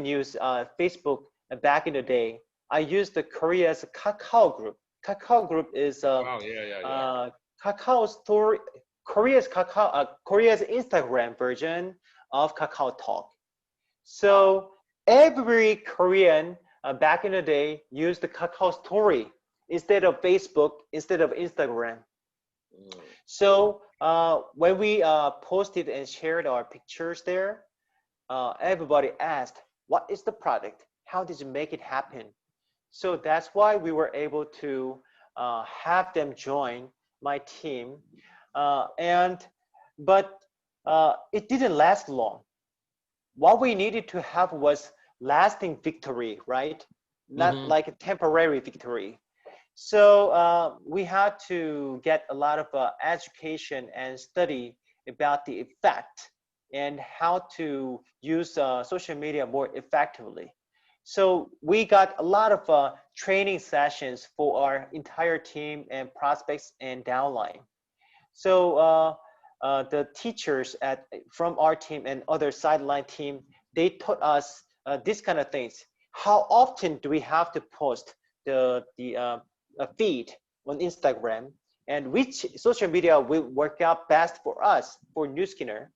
use Facebook back in the day. I used the Korea's Kakao group. Kakao group is Wow. Yeah. Yeah. Yeah. Kakao story, Korea's Instagram version of Kakao Talk. So every Korean back in the day used the Kakao Story instead of Facebook, instead of Instagram. Mm. So when we posted and shared our pictures there, everybody asked, "What is the product? How did you make it happen?" So that's why we were able to have them join my team, and but it didn't last long. What we needed to have was lasting victory, right? Not Mhm. like a temporary victory. So we had to get a lot of education and study about the effect and how to use social media more effectively. So we got a lot of training sessions for our entire team and prospects and downline. So the teachers from our team and other sideline team, they taught us these kind of things. How often do we have to post the feed on Instagram, and which social media will work out best for us, for New Skinner?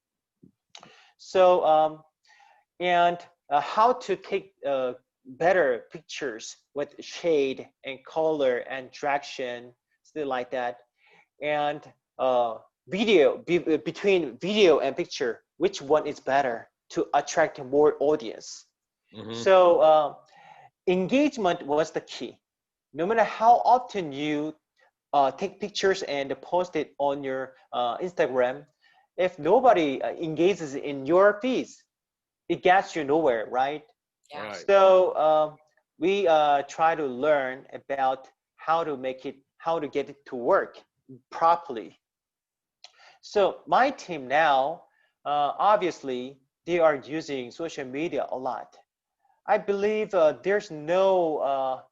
So and how to take better pictures with shade and color and direction, stuff like that. And between video and picture, which one is better to attract more audience? So engagement was the key. No matter how often you take pictures and post it on your Instagram, if nobody engages in your feeds, it gets you nowhere, right? Yeah. Right. So we try to learn about how to get it to work properly. So my team now, obviously, they are using social media a lot. I believe there's none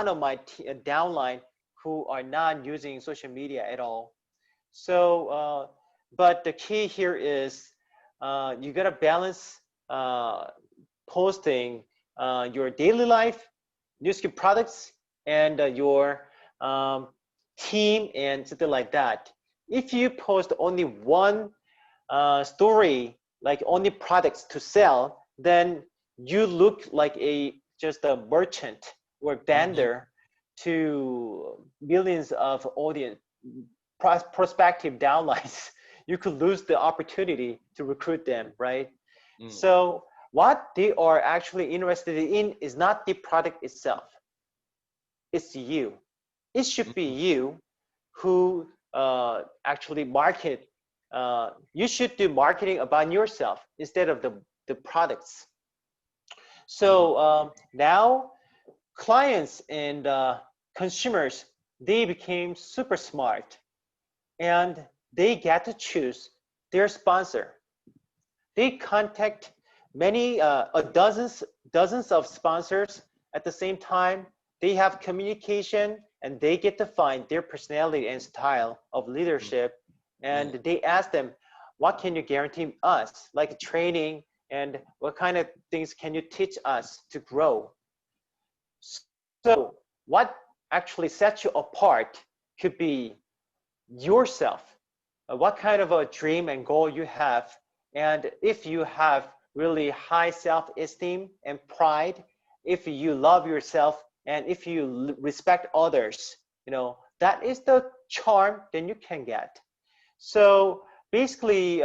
of my downline who are not using social media at all. So, but the key here is you gotta balance posting your daily life, newskin products, and your team and something like that. If you post only one story, like only products to sell, then you look like just a merchant or vendor to millions of audience prospective downlines. You could lose the opportunity to recruit them, right? So what they are actually interested in is not the product itself. It's you. It should be you who actually market. You should do marketing about yourself instead of the products. So now clients and consumers, they became super smart, and they get to choose their sponsor. They contact many dozens of sponsors at the same time. They have communication, and they get to find their personality and style of leadership, and they ask them, what can you guarantee us, like training, and what kind of things can you teach us to grow? So what actually sets you apart could be yourself, what kind of a dream and goal you have, and if you have really high self-esteem and pride, if you love yourself, and if you respect others, that is the charm then you can get. So basically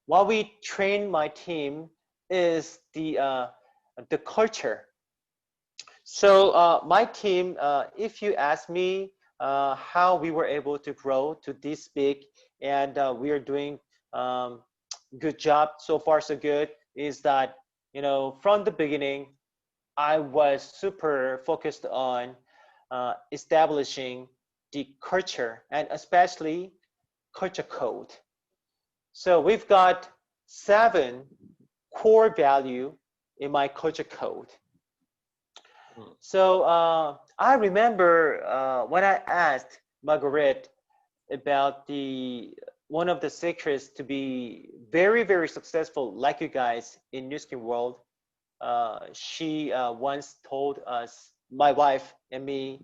what we train my team is the culture. So my team, if you ask me how we were able to grow to this big, and we are doing good job so far, so good, is that from the beginning I was super focused on establishing the culture, and especially culture code. So we've got 7 core value in my culture code. So I remember when I asked Margaret about one of the secrets to be very, very successful like you guys in New Skin World, she once told us, my wife and me,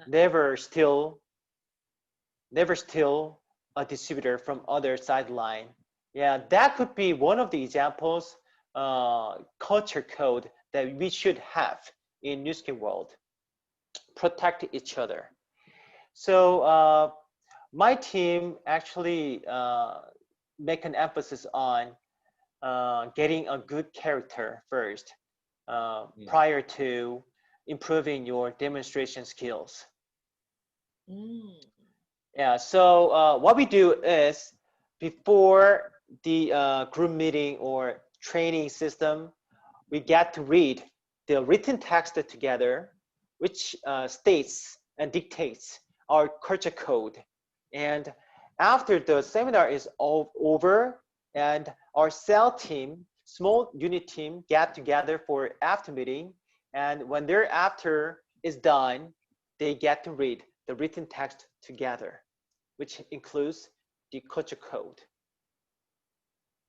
never steal a distributor from other sideline. Yeah, that could be one of the examples, culture code that we should have in New Skin World. Protect each other. So my team actually make an emphasis on getting a good character first, prior to improving your demonstration skills. Yeah, so what we do is, before the group meeting or training system, we get to read the written text together, which states and dictates our culture code. And after the seminar is all over, and our cell team, small unit team, get together for after meeting, and when their after is done, they get to read the written text together. which includes the culture code.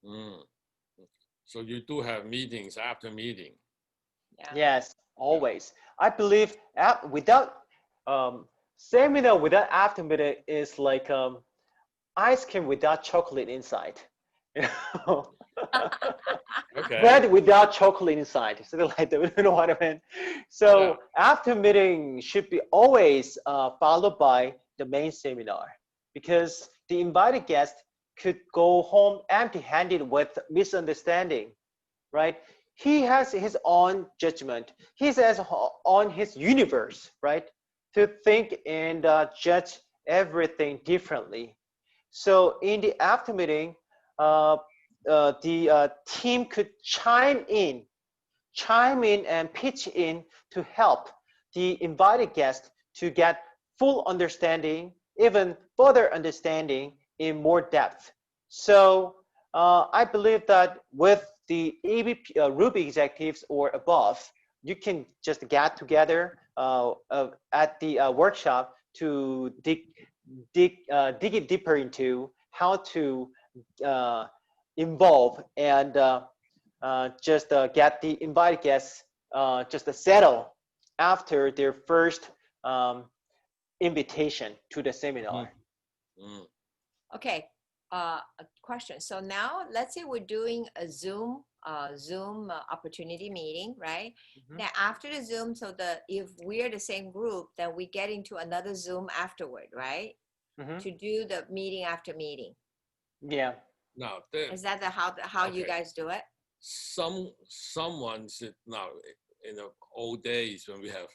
Mm. So you do have meetings after meeting. Yeah. Yes, always. I believe without seminar without after meeting is like ice cream without chocolate inside. You know? Okay. Bread without chocolate inside, something like that. You know what I mean? So after meeting should be always followed by the main seminar, because the invited guest could go home empty-handed with misunderstanding, right? He has his own judgment. He has on his universe, right? To think and judge everything differently. So in the after meeting, the team could chime in and pitch in to help the invited guest to get full understanding, even further understanding in more depth. So I believe that with the ABP, Ruby executives or above, you can just get together at the workshop to dig it deeper into how to uh, involve and just get the invited guests just settle after their first um, invitation to the seminar. Mm. Okay, a question. So now let's say we're doing a Zoom opportunity meeting, right? Mhm. Now after the Zoom, so if we're the same group, then we get into another Zoom afterward, right? Mhm. To do the meeting after meeting. Yeah. Now, Is that how you okay. guys do it? Someone said now in the old days when we have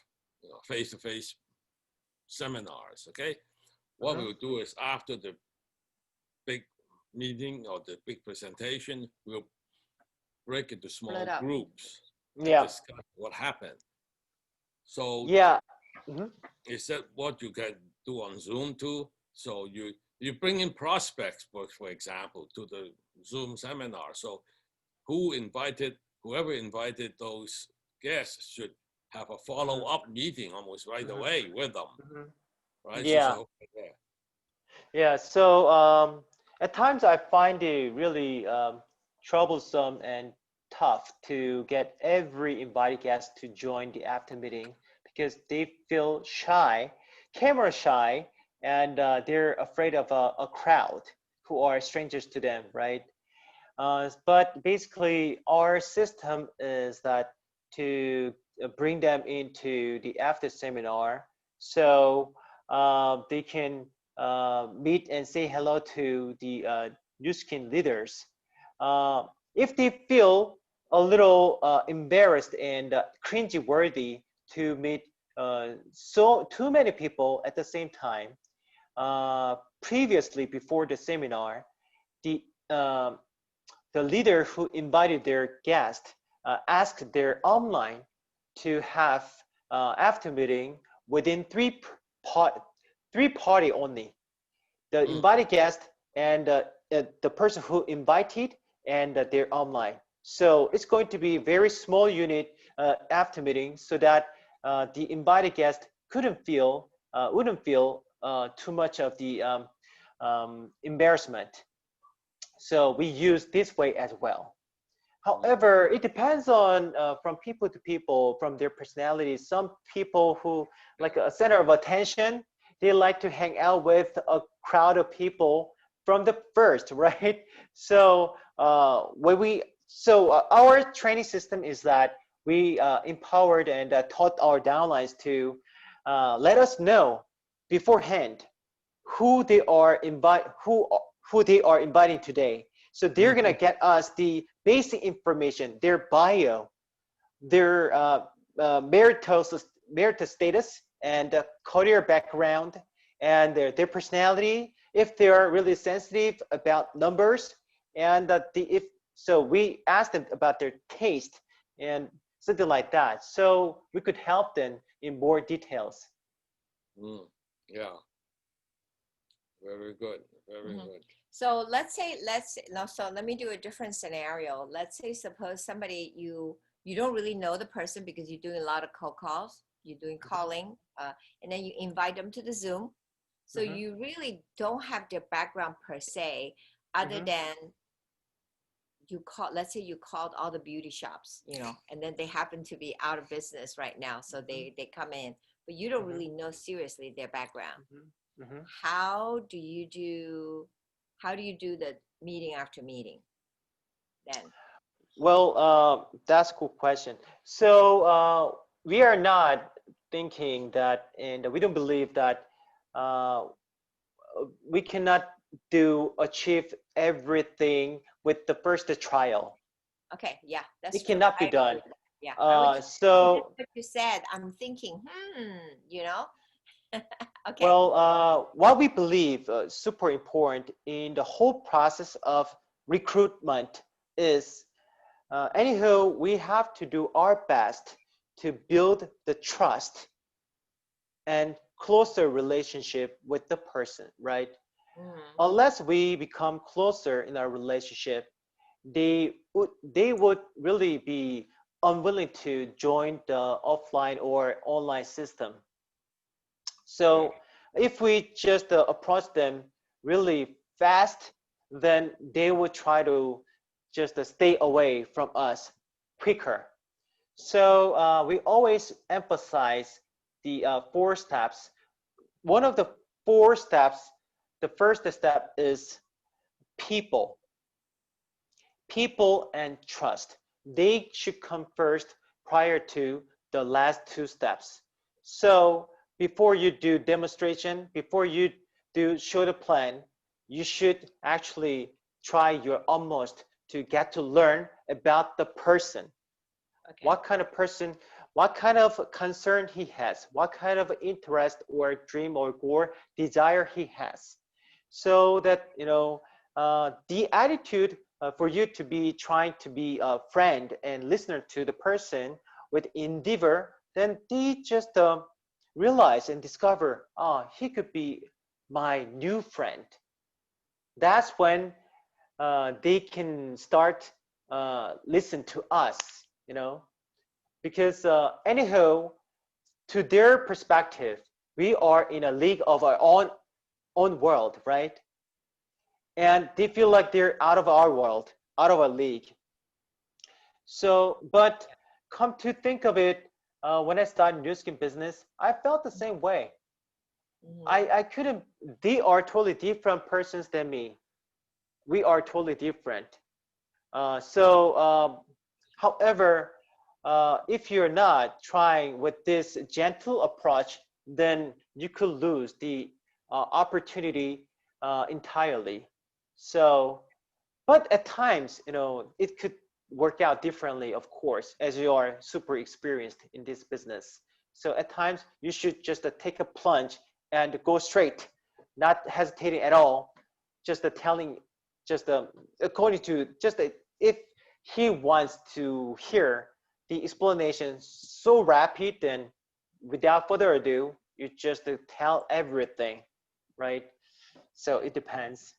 face-to-face seminars, okay, what Mhm. we'll do is after the big meeting or the big presentation, we'll break into small Split up. groups and Yeah. discuss what happened. So Yeah. Mhm. is that what you can do on Zoom too? So you bring in prospects, for example, to the Zoom seminar. So whoever invited those guests should have a follow-up meeting almost right Mhm. away with them, Mhm. right? So, Yeah. yeah. Yeah. So at times I find it really troublesome and tough to get every invited guest to join the after meeting because they feel shy, camera shy, and they're afraid of a crowd who are strangers to them, right? But basically, our system is that to bring them into the after seminar so they can meet and say hello to the new skin leaders. Uh, if they feel a little embarrassed and cringy worthy to meet so too many people at the same time, previously before the seminar, the um, the leader who invited their guest asked their online to have after meeting within three party only. The Mm, invited guest and the person who invited and their online. So it's going to be a very small unit after meeting so that the invited guest wouldn't feel too much of the embarrassment. So we use this way as well. mm, However, it depends on from people to people, from their personalities. Some people who like a center of attention, they like to hang out with a crowd of people from the first, right? So our training system is that we empowered and taught our downlines to let us know beforehand who they are who they are inviting today. So they're gonna mm, get us the basic information, their bio, their marital status, and career background, and their personality. If they are really sensitive about numbers, and if so, we asked them about their taste and something like that. So we could help them in more details. mm. Yeah, very good, very Mhm. good. So so let me do a different scenario. Let's say suppose somebody you don't really know the person because you're doing a lot of cold calls, you're doing calling, and then you invite them to the Zoom. So you really don't have their background per se, other Mhm. than you call, let's say you called all the beauty shops, you know, and then they happen to be out of business right now. So they come in, but you don't really know seriously their background. Mhm. How do you do the meeting after meeting then? Well, that's a cool question. So we are not thinking that, and we don't believe that uh, we cannot achieve everything with the first trial. Okay, yeah, that's It true. cannot I be agree done. with that. Yeah, I would. So that's So, what you said. I'm thinking, you know. Okay. well, what we believe super important in the whole process of recruitment is, anyhow, we have to do our best to build the trust and closer relationship with the person, right? Mm, Unless we become closer in our relationship, they would really be unwilling to join the offline or online system. Right. So if we just approach them really fast, then they will try to just stay away from us quicker. So we always emphasize the 4 steps. One of the 4 steps, the first step is people. People and trust. They should come first prior to the last 2 steps. So before you do demonstration, before you do show the plan, you should actually try your utmost to get to learn about the person. okay. What kind of person, what kind of concern he has, what kind of interest or dream or goal, desire he has. So that, the attitude for you to be trying to be a friend and listener to the person with endeavor, then they just realize and discover, he could be my new friend. That's when they can start listen to us, you know, because anyhow, to their perspective, we are in a league of our own world, right? And they feel like they're out of our world, out of our league. So, but come to think of it, when I started new skin business, I felt the same way. Mm-hmm. I couldn't. They are totally different persons than me. We are totally different. However, if you're not trying with this gentle approach, then you could lose the opportunity entirely. So, but at times, it could work out differently, of course, as you are super experienced in this business. So at times, you should just take a plunge and go straight, not hesitating at all, just telling, just according to just if he wants to hear the explanation so rapid, then without further ado, you just tell everything, right? So it depends.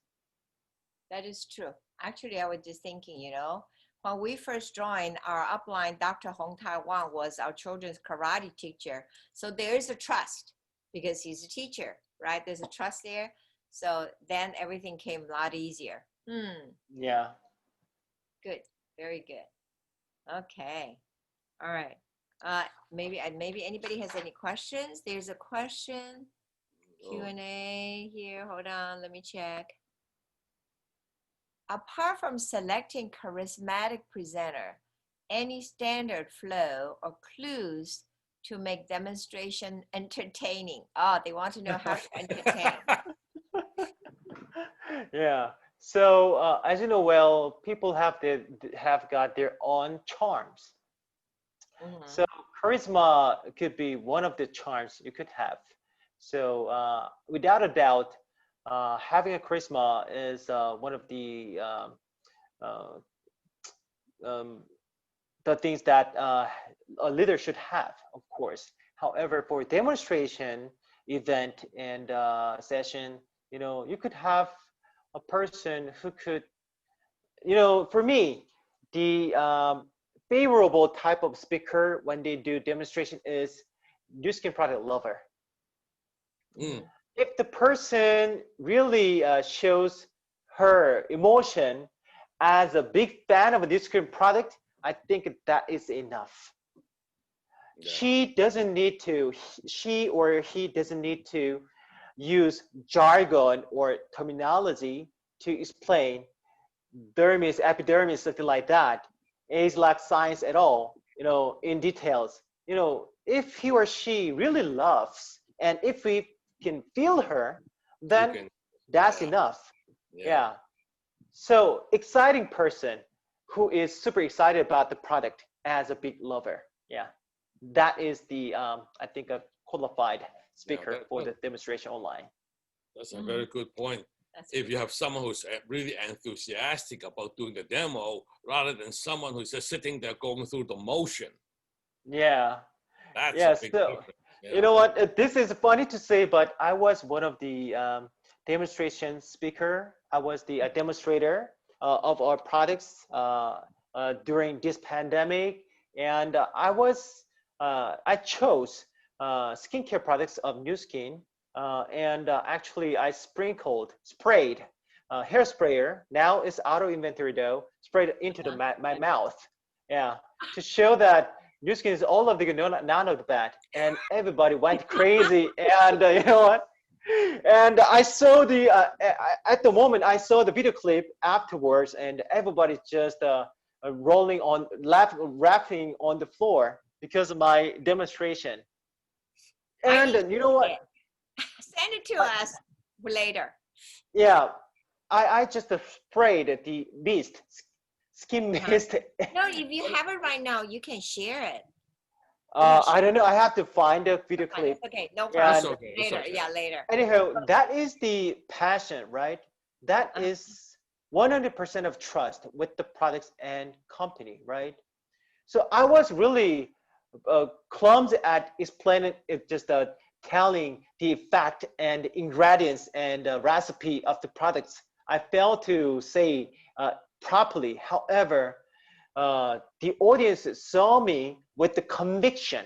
That is true. Actually, I was just thinking, you know, when we first joined, our upline, Dr. Hong Taiwan, was our children's karate teacher. So there is a trust because he's a teacher, right? There's a trust there. So then everything came a lot easier. Yeah. Good. Very good. Okay. All right. Maybe anybody has any questions? There's a question, Oh, Q&A here. Hold on, let me check. Apart from selecting charismatic presenter, any standard flow or clues to make demonstration entertaining? Oh, they want to know how to entertain. Yeah. So as you know, well, people have got their own charms. Mm-hmm. So charisma could be one of the charms you could have. So without a doubt, having a charisma is one of uh, um, the things that a leader should have, of course. However, for demonstration, event, and session, you could have a person who could, for me, the favorable type of speaker when they do demonstration is new skin product lover. mm, Mm-hmm. if the person really shows her emotion as a big fan of a discrete product, I think that is enough. Yeah. She or he doesn't need to use jargon or terminology to explain dermis, epidermis, something like that. It's like science at all, in details. If he or she really loves, and if we can feel her, You then can, that's yeah, enough. yeah. Yeah. So exciting person who is super excited about the product as a big lover. Yeah. That is the I think a qualified speaker for the demonstration online. That's a very good point. If you have someone who's really enthusiastic about doing the demo, rather than someone who's just sitting there going through the motion. Yeah. That's Yeah. a big So difference. Yeah. you know what? This is funny to say, but I was one of the demonstration speaker. I was the demonstrator of our products during this pandemic, and I chose skincare products of New Skin, and actually I sprayed hair sprayer. Now it's out of inventory though. Sprayed into my mouth. Yeah, to show that New Skin is all of the none of the bad, and everybody went crazy. And you know what? And I saw at the moment I saw the video clip afterwards, and everybody just rolling on, laughing on the floor because of my demonstration. And you know what? Send it to us later. Yeah, I just sprayed the skin mist. No, if you have it right now, you can share it. I don't know. I have to find a video clip. Okay, no problem. It's okay. Later, Okay. yeah, later. Anyhow, that is the passion, right? That is 100% of trust with the products and company, right? So I was really clumsy at explaining it, just telling the fact and ingredients and recipe of the products. I failed to say properly. However, the audience saw me with the conviction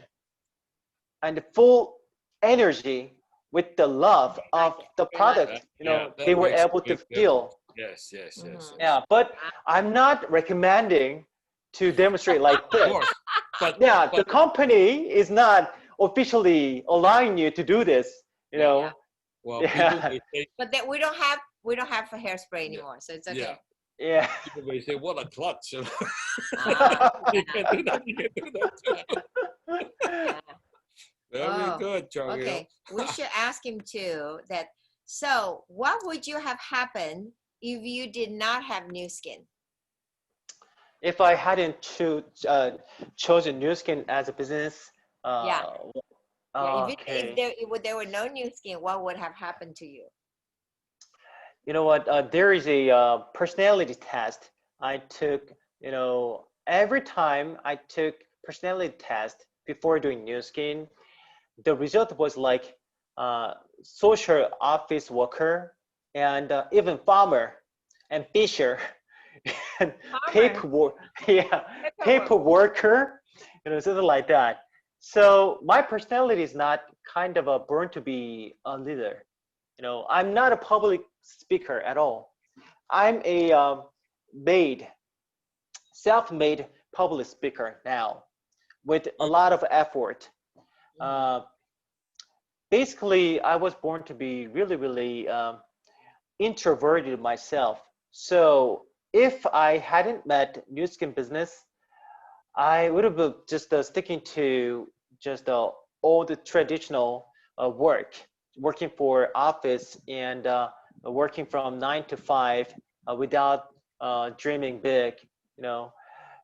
and the full energy with the love of the product. They were able to feel. Yes, yes, yes, yes. Yeah, but I'm not recommending to demonstrate like this. Of course. But the company is not officially allowing you to do this. Yeah. Well, Yeah. people may say, But then we don't have a hairspray anymore, so it's okay. Yeah. People may say, what a clutch. You Yeah. can do that. You can do that too. Yeah. Very good, Chungil. Okay, we should ask him too that, so what would you have happened if you did not have New Skin? If I hadn't chosen New Skin as a business, If there were no New Skin, what would have happened to you? You know what? There is a personality test I took. Every time I took personality test before doing New Skin, the result was like social office worker, and even farmer and fisher and paper worker, something like that. So my personality is not kind of born to be a leader. I'm not a public speaker at all. I'm a self-made public speaker now with a lot of effort. Basically, I was born to be really, really introverted myself. So if I hadn't met New Skin Business, I would have been just sticking to just all the traditional working for office and working from 9 to 5 without dreaming big.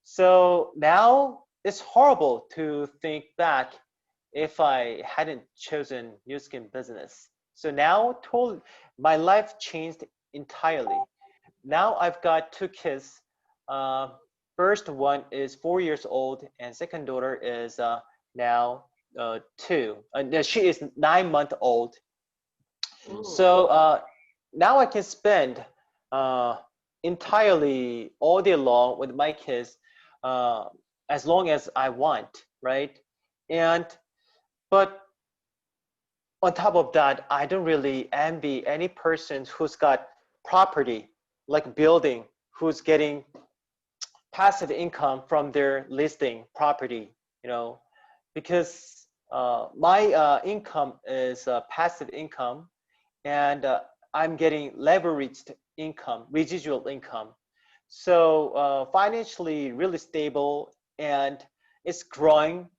So now it's horrible to think back if I hadn't chosen New Skin Business. So now my life changed entirely. Now I've got 2 kids. First one is 4 years old, and second daughter is now 2. She is 9 months old. So now I can spend entirely all day long with my kids as long as I want, right? But on top of that, I don't really envy any person who's got property like building, who's getting passive income from their listing property, you know, because my income is passive income, and I'm getting leveraged income, residual income. So financially really stable, and it's growing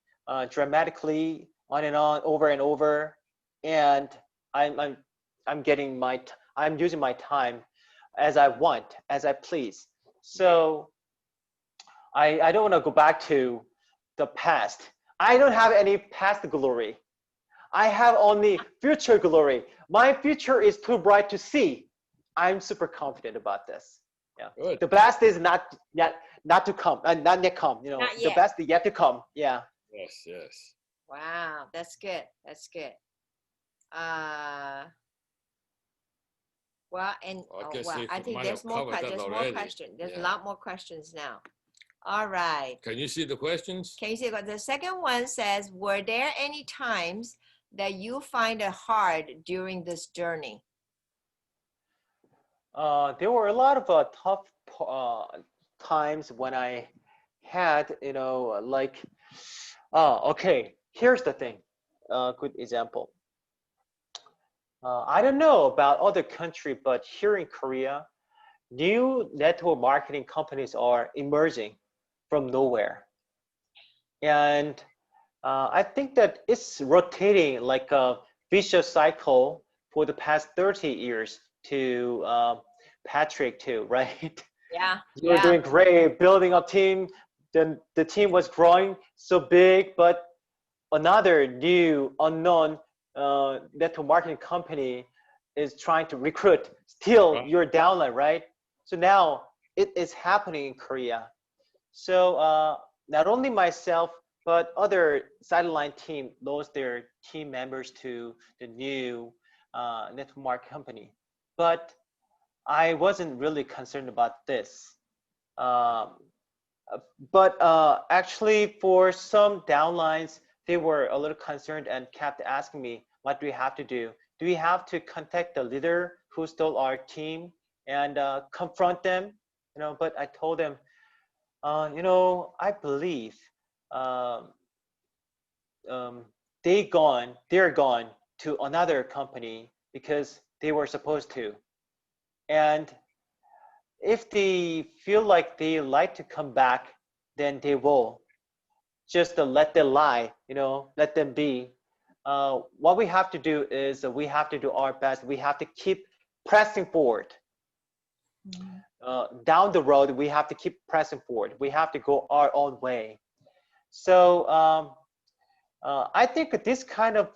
dramatically on and on, over and over. And I'm I'm I'm getting I'm using my time as I want, as I please. So I don't want to go back to the past. I don't have any past glory. I have only future glory. My future is too bright to see. I'm super confident about this. Yeah. Good. The best is not to come, not yet come. You know, Not the yet. best is yet to come. Yeah. Yes, yes. Wow, that's good. That's good. Well, and I guess you I think might there's have covered that there's more already. questions. There's a Yeah. lot more questions now. All right. Can you see the questions? Can you see what the second one says? Were there any times that you find it hard during this journey? There were a lot of tough times when I had, you know, like, okay, here's the thing. Good example. I don't know about other country, but here in Korea, new network marketing companies are emerging from nowhere. And I think that it's rotating like a vicious cycle for the past 30 years to Patrick too, right? Yeah. You were doing great, building a team. Then the team was growing so big, but another new unknown network marketing company is trying to recruit, steal Right. your downline, right? So now it is happening in Korea. So not only myself, but other sideline team lost their team members to the new network marketing company. But I wasn't really concerned about this. Um, but actually, for some downlines, they were a little concerned and kept asking me, "What do we have to do? Do we have to contact the leader who stole our team and confront them?" You know, but I told them, you know, I believe um, um, they're gone to another company because they were supposed to, and if they feel like they like to come back, then they will. Just to let them lie, you know, let them be. What we have to do is we have to do our best. We have to keep pressing forward. Down the road, we have to keep pressing forward. We have to go our own way. So I think this kind of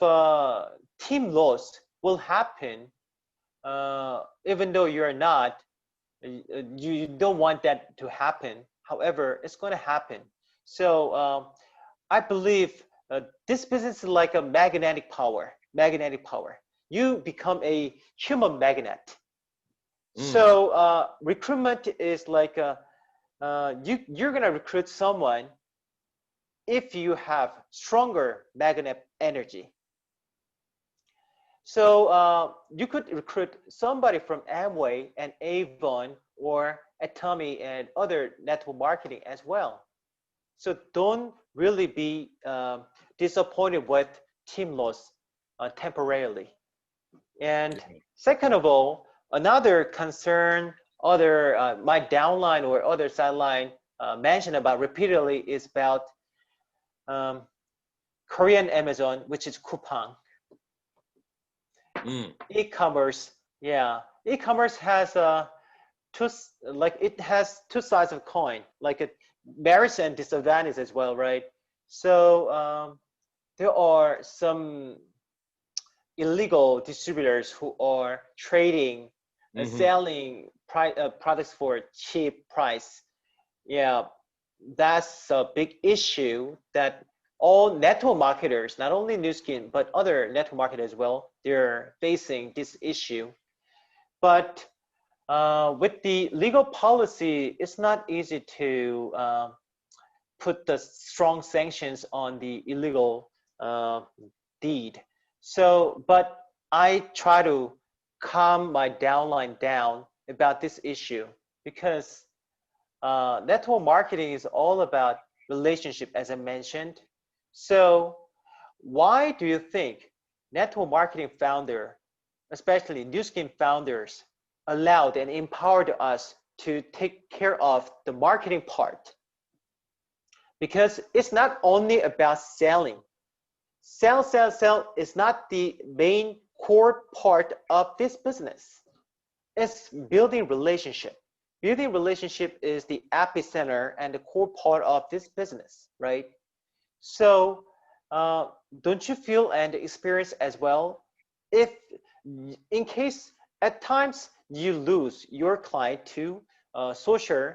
team loss will happen, even though you're not. You don't want that to happen. However, it's going to happen. So I believe this business is like a magnetic power. Magnetic power. You become a human magnet. So recruitment is like you're gonna recruit someone if you have stronger magnet energy. So you could recruit somebody from Amway and Avon or Atomy and other network marketing as well. So don't really be disappointed with team loss temporarily. And second of all, another concern, other my downline or other sideline mentioned about repeatedly is about um, Korean Amazon, which is Coupang. E-commerce, yeah, e-commerce has two, like it has two sides of coin, like it merits and disadvantages as well, right? So there are some illegal distributors who are trading and selling products for cheap price. Yeah, that's a big issue that all network marketers, not only Nu Skin, but other network marketers as well, they're facing this issue. But with the legal policy, it's not easy to put the strong sanctions on the illegal deed. So, but I try to calm my downline down about this issue because network marketing is all about relationship, as I mentioned. So, why do you think network marketing founder, especially new skin founders, allowed and empowered us to take care of the marketing part? Because it's not only about selling. Sell is not the main core part of this business. It's building relationship. Building relationship is the epicenter and the core part of this business, right? So, don't you feel and experience as well? If in case at times you lose your client to social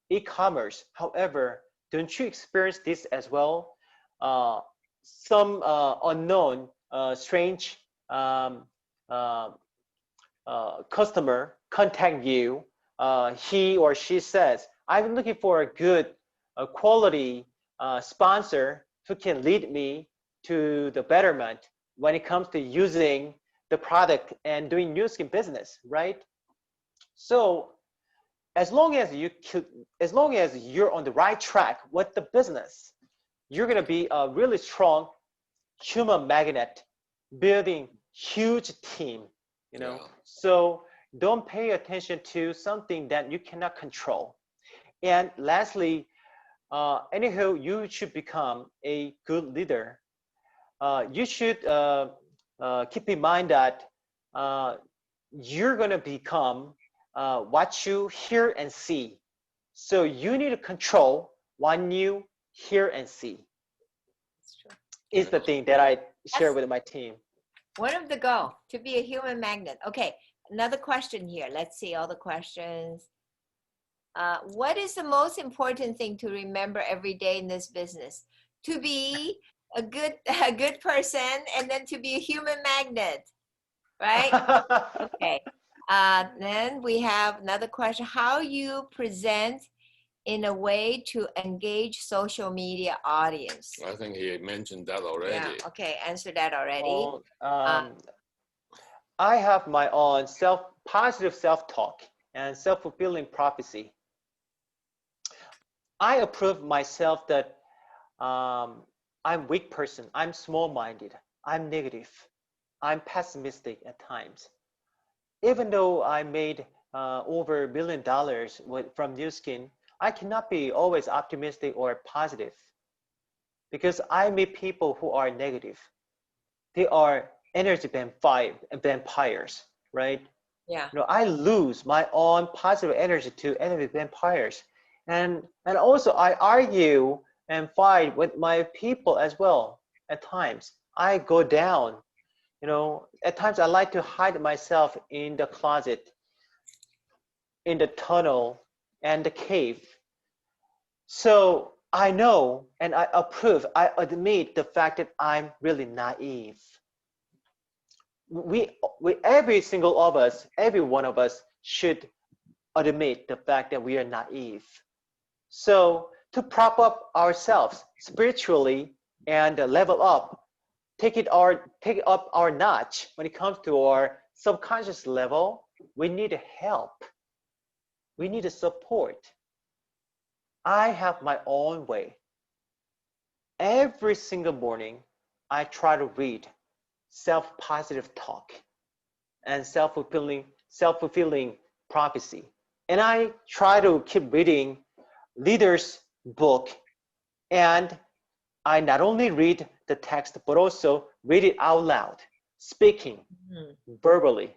e-commerce, however, don't you experience this as well? Uh, some unknown, strange um, uh, customer contact you, he or she says, I'm looking for a good quality sponsor who can lead me to the betterment when it comes to using the product and doing new skin business, right? So as long as you're on the right track with the business, you're gonna be a really strong human magnet, building huge team, you know. Yeah. So don't pay attention to something that you cannot control. And lastly, anyhow, you should become a good leader. You should keep in mind that uh, you're going to become what you hear and see. So you need to control what you hear and see. That's true. Is the thing that I share That's with my team. one of the goal, to be a human magnet. Okay, another question here. Let's see all the questions. What is the most important thing to remember every day in this business? To be a good a good person, and then to be a human magnet, right? Okay. Then we have another question. How you present in a way to engage social media audience? I think he mentioned that already. Yeah, okay, answer that already. Well, I have my own positive self-talk and self-fulfilling prophecy. I approve myself that I'm weak person. I'm small-minded. I'm negative. I'm pessimistic at times. Even though I made over $1 billion from New Skin, I cannot be always optimistic or positive because I meet people who are negative. They are energy vampires, right? Yeah. You know, I lose my own positive energy to enemy vampires, and also I argue and fight with my people as well. At times, I go down. You know, at times I like to hide myself in the closet, in the tunnel, and the cave. So I know and I approve. I admit the fact that I'm really naive. We every single of us, every one of us should admit the fact that we are naive. So to prop up ourselves spiritually and level up, take up our notch when it comes to our subconscious level, we need help. We need support. I have my own way. Every single morning, I try to read self-positive talk and self-fulfilling prophecy. And I try to keep reading leaders' book, and I not only read the text but also read it out loud, speaking verbally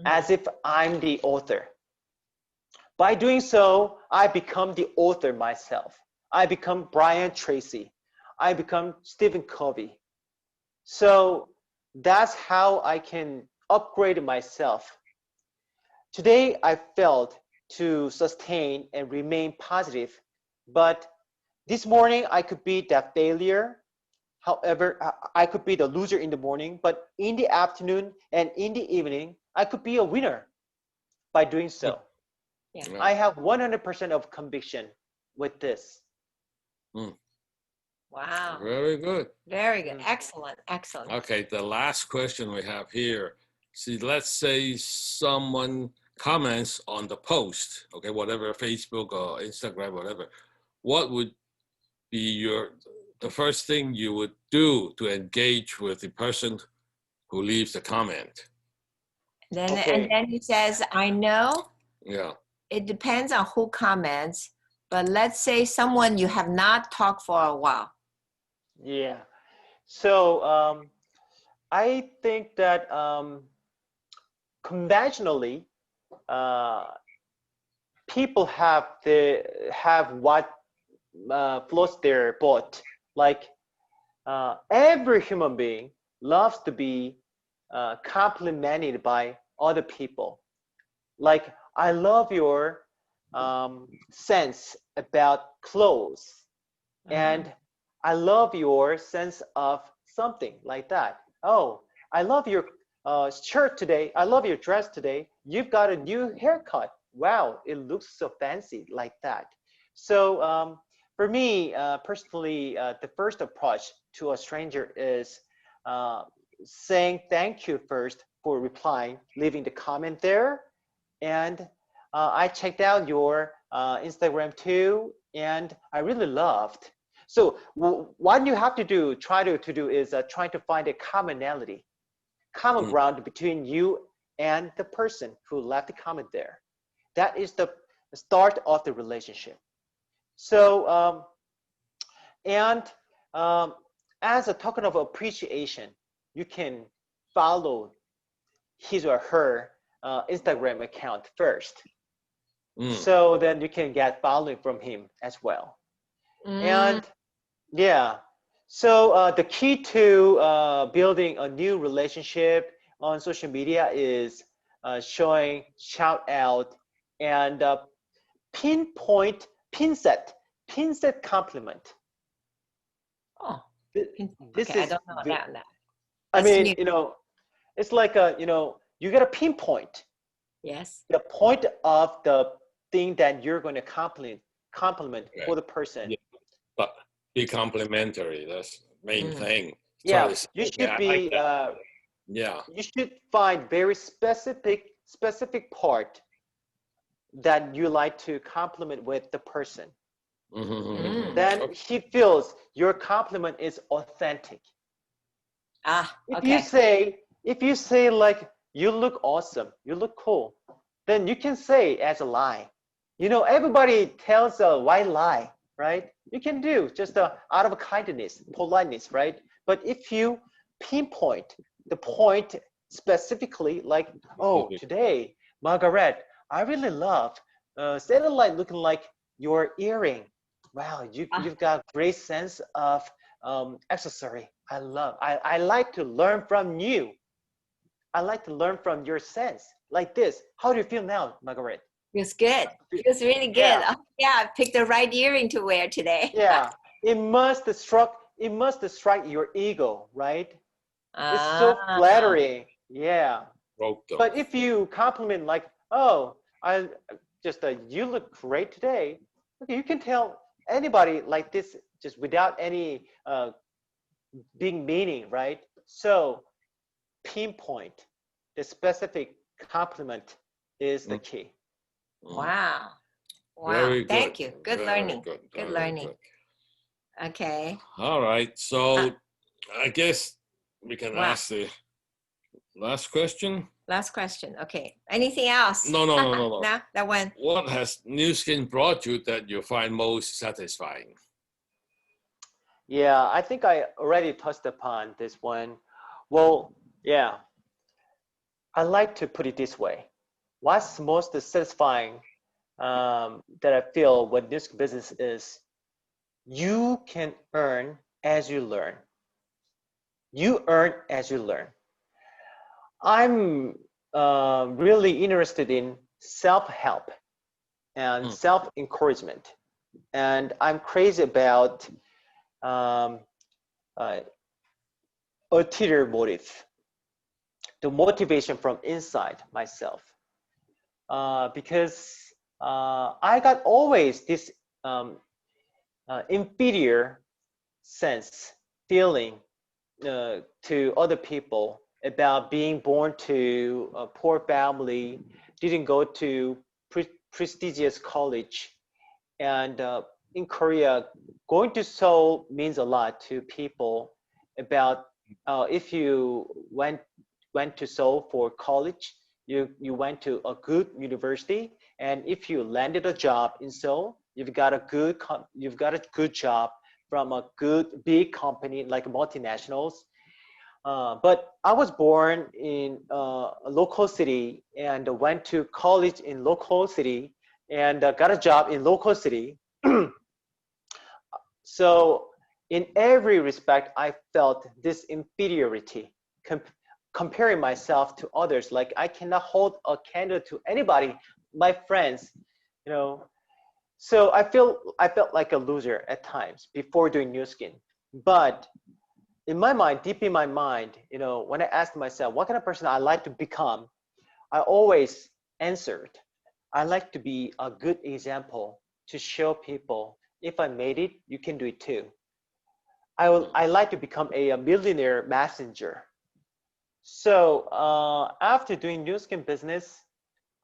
as if I'm the author. By doing so, I become the author myself. I become Brian Tracy. I become Stephen Covey. So that's how I can upgrade myself. Today, I failed to sustain and remain positive, but this morning I could be that failure. However, I could be the loser in the morning, but in the afternoon and in the evening, I could be a winner by doing so. Yeah. I have 100% of conviction with this. Wow. Very good. Very good. Excellent. Excellent. Okay, the last question we have here. See, let's say someone comments on the post, okay, whatever, Facebook or Instagram, whatever. What would be the first thing you would do to engage with the person who leaves the comment? Then Okay. and then he says, I know Yeah. it depends on who comments, but let's say someone you have not talked for a while. Yeah. So I think that conventionally, people have what floats their boat. Like every human being loves to be complimented by other people. Like I love your sense about clothes, and I love your sense of something like that. Oh, I love your shirt today. I love your dress today. You've got a new haircut. Wow, it looks so fancy like that. So for me personally, the first approach to a stranger is saying thank you first for replying, leaving the comment there. And I checked out your Instagram too, and I really loved. So what you have to do, try to do is trying to find a commonality, common ground between you and the person who left the comment there. That is the start of the relationship. So and as a token of appreciation, you can follow his or her Instagram account first. So then you can get following from him as well. And yeah, so the key to building a new relationship on social media is showing shout out and pinpoint, pinset compliment. Oh, This okay, I is, don't know that. I That's mean, new. you know, it's like you got to pinpoint Yes. the point of the thing that you're going to compliment Okay. for the person. Yeah. But be complimentary. That's the main thing. Yeah, Say, you should I be. like that. Yeah. You should find very specific part that you like to compliment with the person. Then Okay. he feels your compliment is authentic. Ah, If okay. you say like you look awesome, you look cool, then you can say as a lie. You know, everybody tells a white lie, right? You can do just out of kindness, politeness, right? But if you pinpoint the point specifically, like, oh, today, Margaret, I really love satellite looking like your earring. Wow, you've got great sense of accessory. I like to learn from you. I like to learn from your sense like this. How do you feel now, Margaret? Feels good. Feels really good. Yeah. Oh, yeah, I picked the right earring to wear today. Yeah, it must strike your ego, right? It's so Ah, flattering. Yeah. Broke them. But if you compliment like, oh, I just you look great today. Okay, you can tell anybody like this just without any big meaning, right? So pinpoint the specific compliment is the key. wow. Wow. Very good. Thank you. Good Very learning. Good, Good very learning. Good. Okay. All right. So I guess we can Wow. ask the last question. Last question. Okay. Anything else? No. No, that one. What has New Skin brought you that you find most satisfying? Yeah, I think I already touched upon this one. Well, yeah, I like to put it this way. What's most satisfying that I feel with this business is you can earn as you learn. You earn as you learn. I'm really interested in self-help and self-encouragement. And I'm crazy about ulterior motive, the motivation from inside myself. Because I got always this inferior sense, feeling to other people about being born to a poor family, didn't go to prestigious college, and in Korea, going to Seoul means a lot to people. About if you went to Seoul for college, you went to a good university, and if you landed a job in Seoul, you've got a good job from a good big company like multinationals. But I was born in a local city and went to college in local city and got a job in local city. So in every respect, I felt this inferiority, comparing myself to others. Like I cannot hold a candle to anybody, my friends, you know. So I felt like a loser at times before doing New Skin. But in my mind, deep in my mind, when I asked myself what kind of person I like to become, I always answered, I like to be a good example to show people if I made it, you can do it too. I like to become a millionaire messenger. So after doing New Skin business,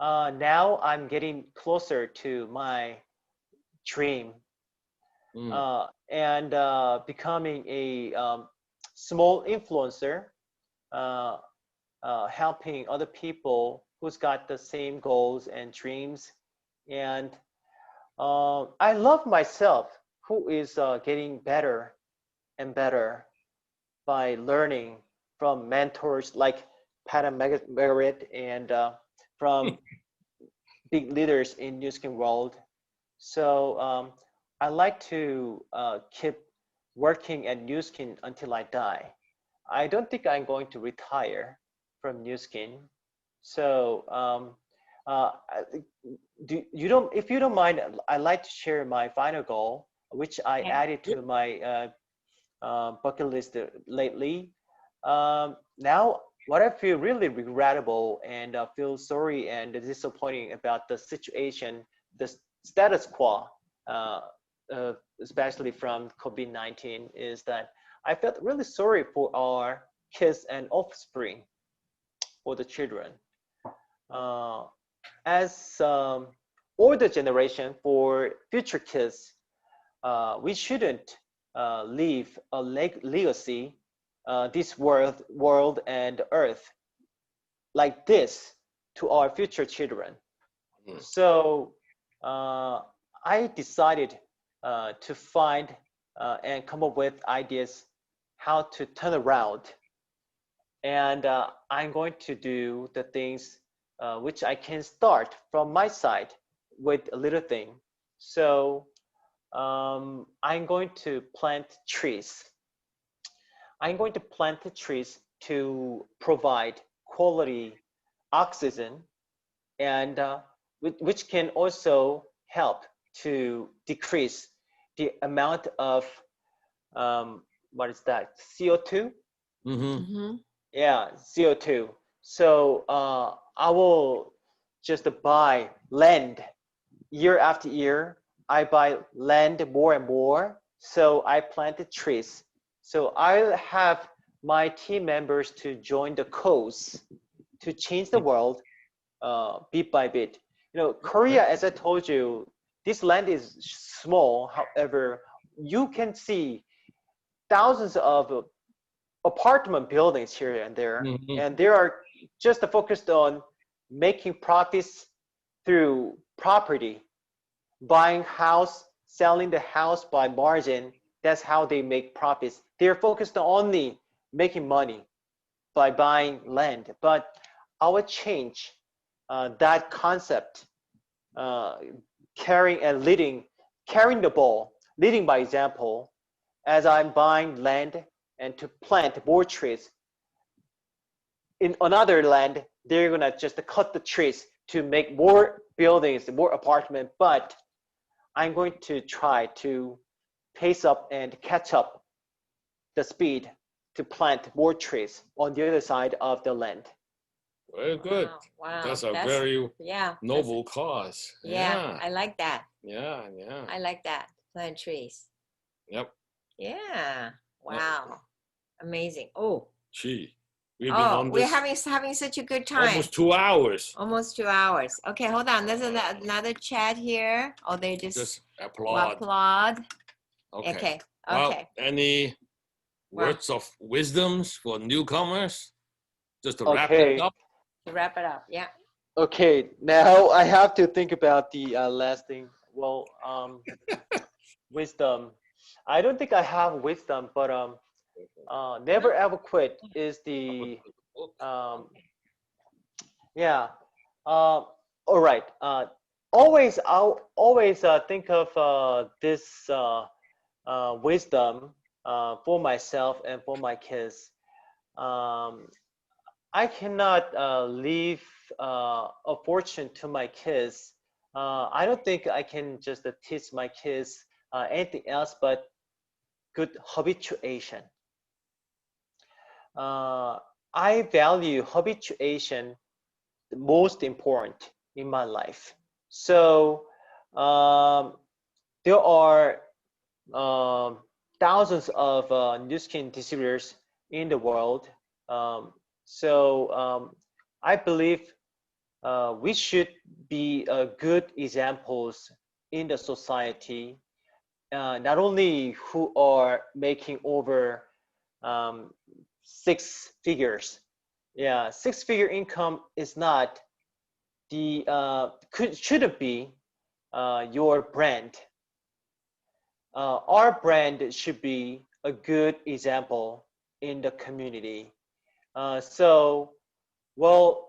now I'm getting closer to my dream and becoming a small influencer, uh, helping other people who's got the same goals and dreams. And I love myself, who is getting better and better by learning from mentors like Pat Margaret and from big leaders in New Skin world. So I like to keep working at New Skin until I die. I don't think I'm going to retire from New Skin. So you don't, if you don't mind, I'd like to share my final goal, which I added to my bucket list lately. Now, what I feel really regrettable and feel sorry and disappointing about the situation, the status quo, uh, especially from COVID-19, is that I felt really sorry for our kids and offspring, for the children. As older generation, for future kids, we shouldn't leave a legacy, this world and earth like this to our future children. So I decided to find and come up with ideas how to turn around. And I'm going to do the things which I can start from my side with a little thing. So I'm going to plant trees. I'm going to plant the trees to provide quality oxygen and which can also help to decrease the amount of what is that, CO2? Yeah, CO2. So I will just buy land year after year. I buy land more and more. So I planted trees. So I'll have my team members to join the cause to change the world bit by bit. Korea, as I told you, this land is small. However, you can see thousands of apartment buildings here and there, and they are just focused on making profits through property, buying house, selling the house by margin. That's how they make profits. They're focused on only making money by buying land. But I will change that concept, carrying and leading, carrying the ball, leading by example, as I'm buying land and to plant more trees. In another land, they're gonna just cut the trees to make more buildings, more apartment. But I'm going to try to pace up and catch up the speed to plant more trees on the other side of the land. Very good. Wow. That's a very noble cause. Yeah, I like that. Yeah. I like that. Plant trees. Yep. Yeah. Wow. Amazing. Oh. Gee, we've been on we're this having such a good time. almost 2 hours. Almost 2 hours. Okay, hold on. There's another chat here. Oh, they just applaud. applaud. Okay. Okay. Well, Okay. any words of wisdoms for newcomers? Just to wrap Okay. it up. To wrap it up. Yeah. Okay, now I have to think about the last thing. Well, wisdom. I don't think I have wisdom, but never ever quit is the yeah. All right. I'll always think of this wisdom for myself and for my kids. Um, I cannot leave a fortune to my kids. I don't think I can just teach my kids anything else but good habituation. I value habituation the most important in my life. So there are um, thousands of new skin distributors in the world. So I believe we should be good examples in the society, not only who are making over um, six figures. Yeah, six-figure income is not the shouldn't be your brand. Our brand should be a good example in the community. So, well,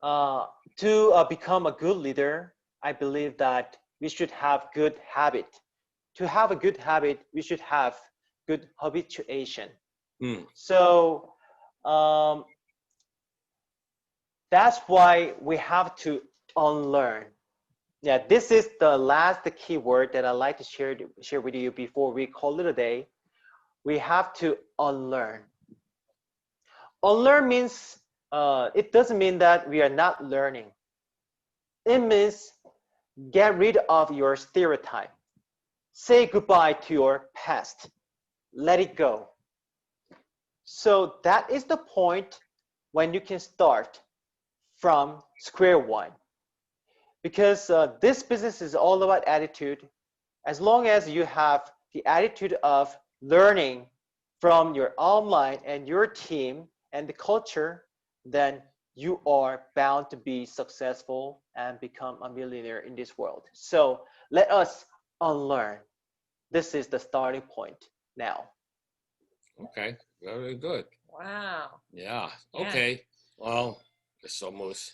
to become a good leader, I believe that we should have good habit. To have a good habit, we should have good habituation. So that's why we have to unlearn. Yeah, this is the last keyword that I'd like to share with you before we call it a day. We have to unlearn. Unlearn means it doesn't mean that we are not learning. It means get rid of your stereotype. Say goodbye to your past. Let it go. So that is the point when you can start from square one. Because this business is all about attitude. As long as you have the attitude of learning from your online and your team and the culture, then you are bound to be successful and become a millionaire in this world. So let us unlearn. This is the starting point now. Okay, very good. Wow. Yeah. Okay. Well, it's almost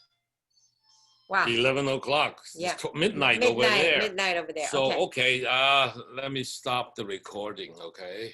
Wow. 11 o'clock. Yeah. It's midnight over there. Midnight over there. So, okay, let me stop the recording, okay?